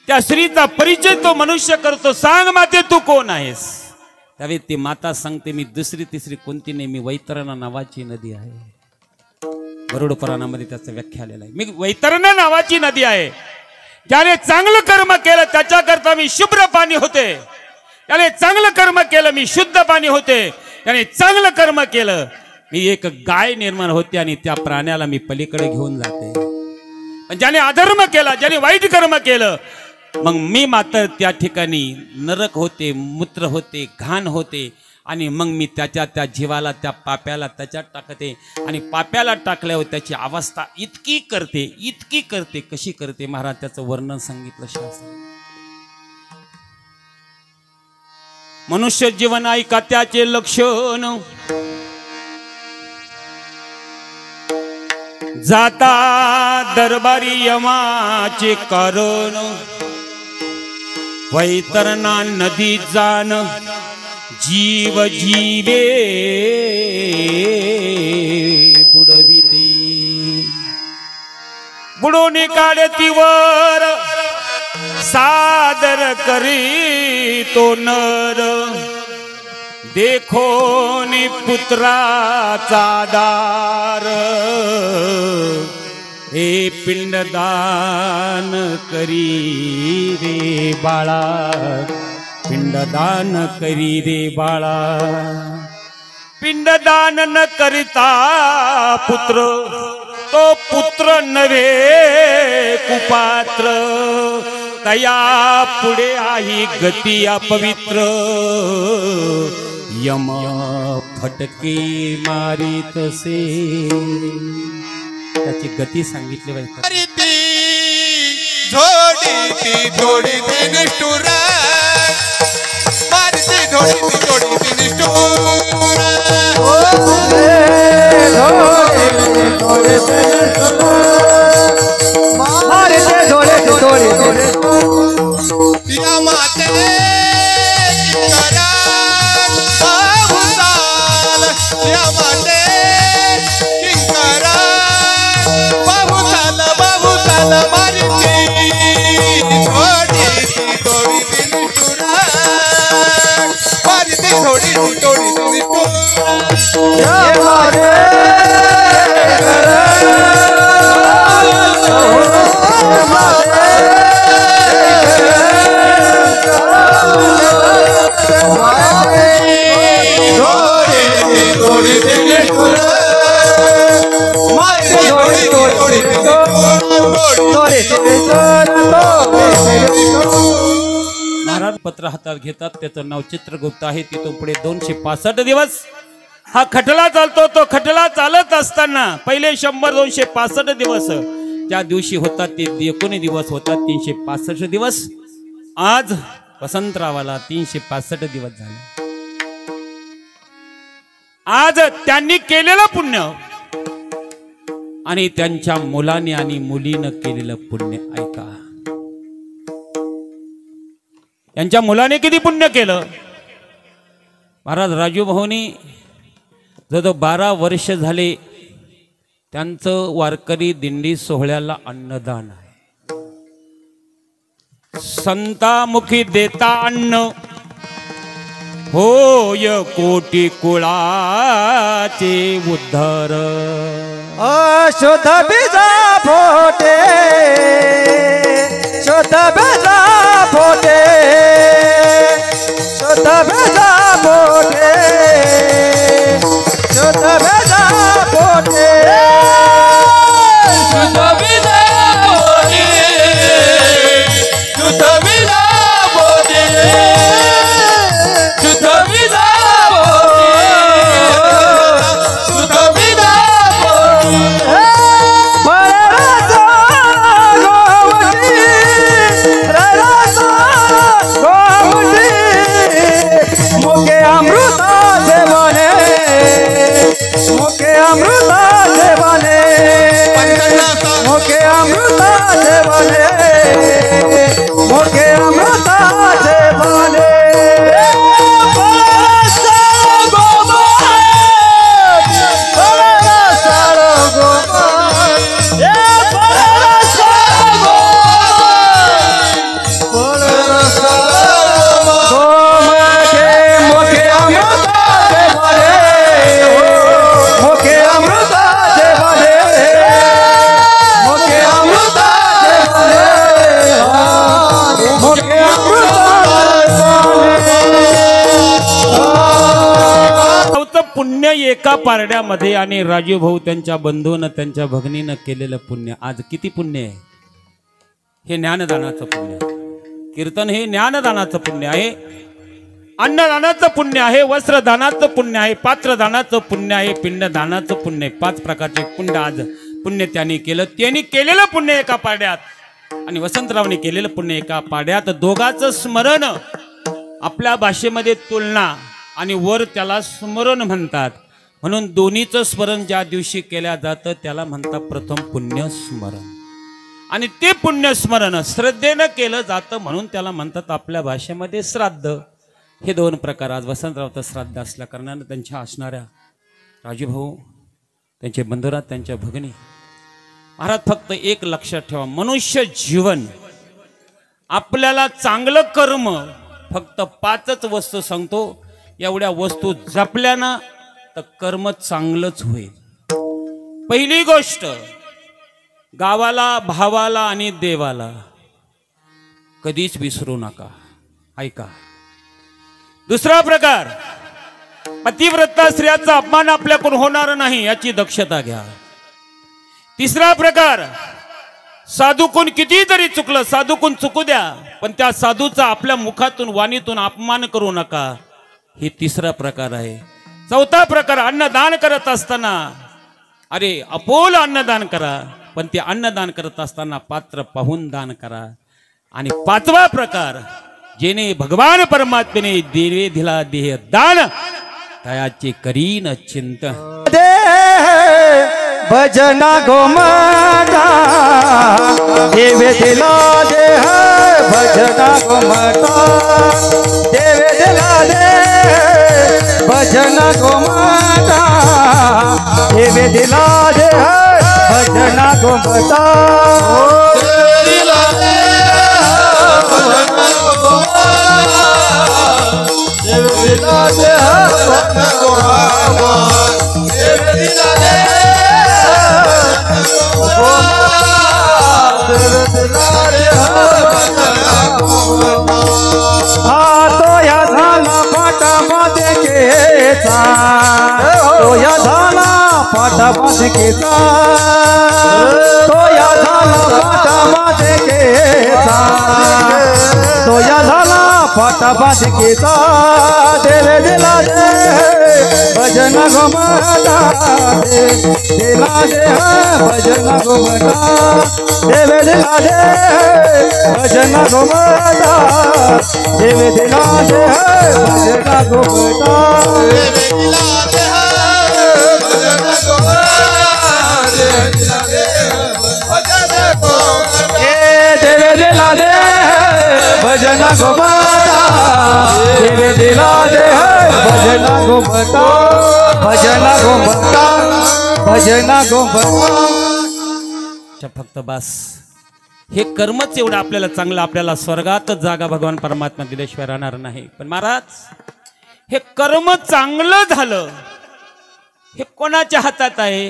त्या स्त्रीचा परिचय तो मनुष्य करतो. सांग माते तू कोण आहेस. त्यावेळी ती माता सांगते मी दुसरी तिसरी कोणती नाही, मी वैतरणा नावाची नदी आहे. गरुड पुराणामध्ये त्याचं व्याख्या आलेलं आहे. मी वैतरणा नावाची नदी आहे. ज्याने चांगलं कर्म केलं त्याच्याकरता मी शुभ्र पाणी होते. त्याने चांगलं कर्म केलं मी शुद्ध पाणी होते. त्याने चांगलं कर्म केलं मी एक गाय निर्माण होते आणि त्या प्राण्याला मी पलीकडे घेऊन जाते. पण ज्याने अधर्म केला, ज्याने वाईट कर्म केलं, मग मी मात्र त्या ठिकाणी नरक होते, मूत्र होते, घाण होते. आणि मग मी त्या जीवाला, त्या पाप्याला त्याच्यात टाकते. आणि पाप्याला टाकल्यावर त्याची अवस्था इतकी करते कशी करते. महाराज त्याचं वर्णन सांगितलं शास्त्र. मनुष्य जीवन ऐका त्याचे लक्षण. जाता दरबारी यमाचे कारण. वैतरणा नदी जाण जीव जीवे बुडविते. बुडून काढतीवर सादर करी तो नर. देखोनी पुत्राचा दार. हे पिंडदान करी रे बाळा. पिंडदान करी रे बाळा. पिंडदान न करिता पुत्र, तो पुत्र नव्हे कुपात्र. तया पुढे आहे गती अपवित्र. यम फटके मारित से. त्याची गती सांगितली पाहिजे. थोडी ती निष्ठुर. मारती थोडी ती निष्ठुर. महाराज पत्र हातात घेतात, त्याचं नाव चित्रगुप्त आहे. तिथून पुढे 265 दिवस हा खटला चालतो. तो खटला चालत असताना पहिले 100-265 दिवस ज्या दिवशी होतात ते 19 दिवस होतात, 365 दिवस. आज वसंतरावाला 365 दिवस झाले. आज त्यांनी केलेलं पुण्य आणि त्यांच्या मुलाने आणि मुलीनं केलेलं पुण्य ऐका. त्यांच्या मुलाने किती पुण्य केलं. महाराज राजूभाऊनी जवळ 12 वर्ष झाले त्यांचं वारकरी दिंडी सोहळ्याला अन्नदान आहे. संतामुखी देता अन्न होय कोटी कुळाचे उद्धार. शुद्ध बीजा फोटे, शुद्ध बीजा फोटे, शुद्ध बीजा फोटे, शुद्ध बीजा फोटे, शुद्ध बीजा फोटे, शुद्ध बीजा फोटे, शुद्ध बीजा पुण्य एका पारड्यामध्ये आणि राजूभाऊ त्यांच्या बंधूनं त्यांच्या भगिनीनं केलेलं पुण्य आज किती पुण्य आहे. हे ज्ञानदानाचं पुण्य. कीर्तन हे ज्ञानदानाचं पुण्य आहे, अन्नदानाचं पुण्य आहे, वस्त्रदानाचं पुण्य आहे, पात्रदानाचं पुण्य आहे, पिंडदानाचं पुण्य आहे. 5 प्रकारचे पुण्य आज पुण्य त्यांनी केलं. त्यांनी केलेलं पुण्य एका पाड्यात आणि वसंतरावने केलेलं पुण्य एका पाड्यात. दोघांचं स्मरण आपल्या भाषेमध्ये तुलना आणि वर त्याला स्मरण म्हणतात. म्हणून दोन्हीचं स्मरण ज्या दिवशी केल्या जातं त्याला म्हणतात प्रथम पुण्य स्मरण. आणि ते पुण्य स्मरण श्रद्धेनं केलं जातं म्हणून त्याला म्हणतात आपल्या भाषेमध्ये श्राद्ध. हे 2 प्रकार आज वसंतरावचं श्राद्ध असल्या कारणानं त्यांच्या असणाऱ्या राजूभाऊ त्यांचे बंधुरात त्यांच्या भगिनी. महाराज फक्त एक लक्षात ठेवा, मनुष्य जीवन आपल्याला चांगलं कर्म फक्त 5च वस्तू सांगतो. एवढ्या वस्तू जपल्या ना तर कर्म चांगलंच होईल. पहिली गोष्ट, गावाला, भावाला आणि देवाला कधीच विसरू नका. ऐका. दुसरा प्रकार, पतिव्रता स्त्रियाचा अपमान आपल्याकडून होणार नाही याची दक्षता घ्या. तिसरा प्रकार, साधूकून कितीतरी चुकलं, साधूकून चुकू द्या, पण त्या साधूचा आपल्या मुखातून वाणीतून अपमान करू नका. हे तिसरा प्रकार आहे. चौथा प्रकार, अन्नदान करत असताना अरे अपोल अन्नदान करा, पण ते अन्नदान करत असताना पात्र पाहून दान करा. आणि 5वा प्रकार, जेने भगवान परमात्मेने देवे दिला देह दान तयाचे करीन चिंतन. भजना गोमाता देवे दिला देह, भजना गोमाता देवे दिला दे, भजना गोमाता देवे दिला देह, भजना गोमाता पाठबाधिकेचा तो या झाला पाठबाधिकेचा तो या झाला पाठबाधिकेचा देवे दिला दे भजन गोमटा दिला दे भजन गोमटा देवे दिला दे भजन गोमटा देवे दिला दे भजन गोमटा देवे दिला दे भजन गोमटा देवे दिला दे भजन गोमटा भजन गोमटा भजन गोमटा फक्त बस हे कर्मच एवढं आपल्याला चांगलं आपल्याला स्वर्गात जागा भगवान परमात्मा दिल्याशिवाय राहणार नाही. पण महाराज हे कर्म चांगलं झालं हे कोणाच्या हातात आहे?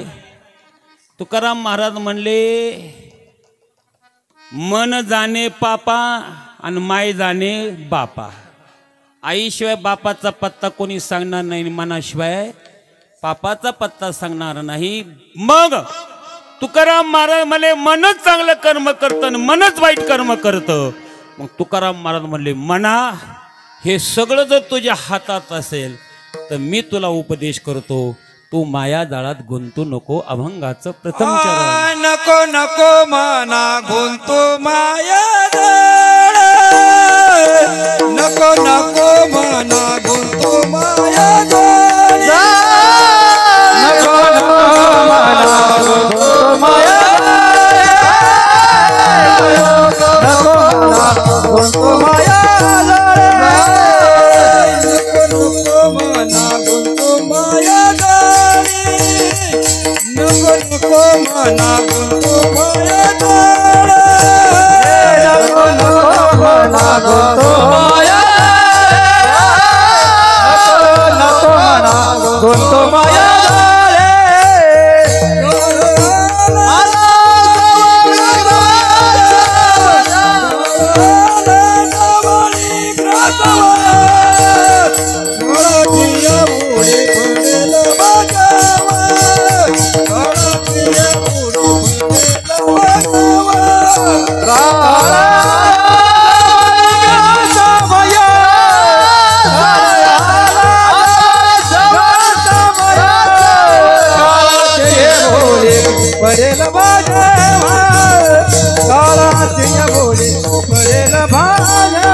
तुकाराम महाराज म्हणले मन जाणे पापा आणि माय जाणे बापा. आईशिवाय बापाचा पत्ता कोणी सांगणार नाही, मनाशिवाय पापाचा पत्ता सांगणार नाही. मग तुकाराम महाराज म्हणले मनच चांगलं कर्म करतं आणि मनच वाईट कर्म करतं. मग तुकाराम महाराज म्हणले मना हे सगळं जर तुझ्या हातात असेल तर मी तुला उपदेश करतो, तू माया जाळात गुंतू नको. अभंगाचं प्रथम चरण. नको नको मना गुंतू माया नको नको मना गुंतू माया नको नको मना गुंतू माया नको गुंतू माया नको मना गुंतू माया नको नको मना गुंतू माया नको नको मना गुंतू माया नको मना गुंतू माया पडेल भाजवा काळाची बोली पडेल भाजवा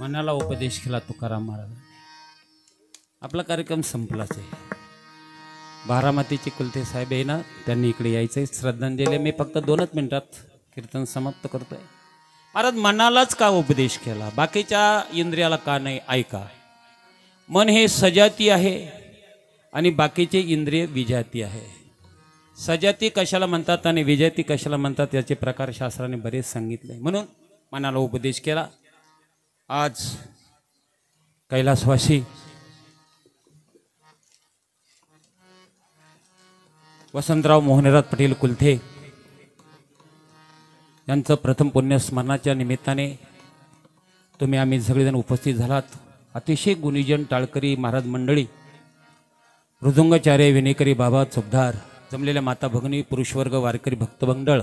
मनाला उपदेश केला तुकाराम महाराज. आपला कार्यक्रम संपलाच आहे. बारामतीचे कुलते साहेब आहे ना, त्यांनी इकडे यायचंय श्रद्धांजली. मी फक्त 2 मिनिटात कीर्तन समाप्त करतोय. महाराज मनालाच का उपदेश केला, बाकीच्या इंद्रियाला का नाही? ऐका, मन हे सजाती आहे आणि बाकीचे इंद्रिय विजाती आहे. सजाती कशाला म्हणतात आणि विजाती कशाला म्हणतात याचे प्रकार शास्त्राने बरेच सांगितले. म्हणून मनाला उपदेश केला. आज कैलासवासी वसंतराव मोहनराज पटेल कुलथे यांचं प्रथम पुण्यस्मरणाच्या निमित्ताने तुम्ही आम्ही सगळेजण उपस्थित झालात. अतिशय गुणीजन टाळकरी महाराज मंडळी, मृदुंगाचार्य विनेकरी बाबा चोपदार, जमलेल्या माता भगिनी, पुरुषवर्ग, वारकरी भक्तमंडळ,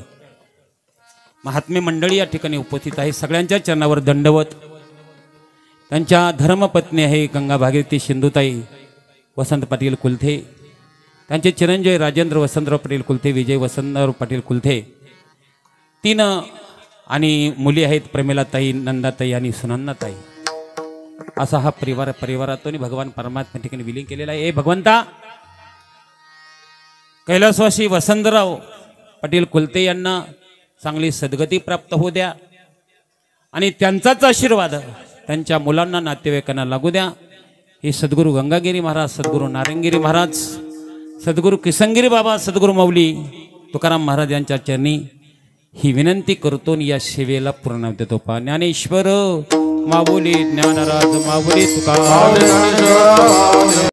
महात्मे मंडळी या ठिकाणी उपस्थित आहे. सगळ्यांच्या चरणावर दंडवत. त्यांच्या धर्मपत्नी आहे गंगा भागीरथी सिंधुताई वसंत पाटील कुलथे, त्यांचे चिरंजीव राजेंद्र वसंतराव पटेल कुलथे, विजय वसंतराव पाटील कुलथे, 3 आणि मुली आहेत प्रमिलाताई, नंदाताई आणि सुनंदाताई. असा हा परिवारातून भगवान परमात्मा ठिकाणी विलीन केलेला आहे. हे भगवंता कैलासवासी वसंतराव पटेल कुलते यांना चांगली सद्गती प्राप्त होऊ द्या आणि त्यांचाच आशीर्वाद त्यांच्या मुलांना नातेवाईकांना लागू द्या. हे सद्गुरू गंगागिरी महाराज, सद्गुरू नारायणगिरी महाराज, सद्गुरू किसनगिरी बाबा, सद्गुरू माऊली तुकाराम महाराज यांच्या चरणी ही विनंती करतो आणि या सेवेला पूर्ण देतो. पा ज्ञानेश्वर माऊली ज्ञानराज माऊली तुकाराम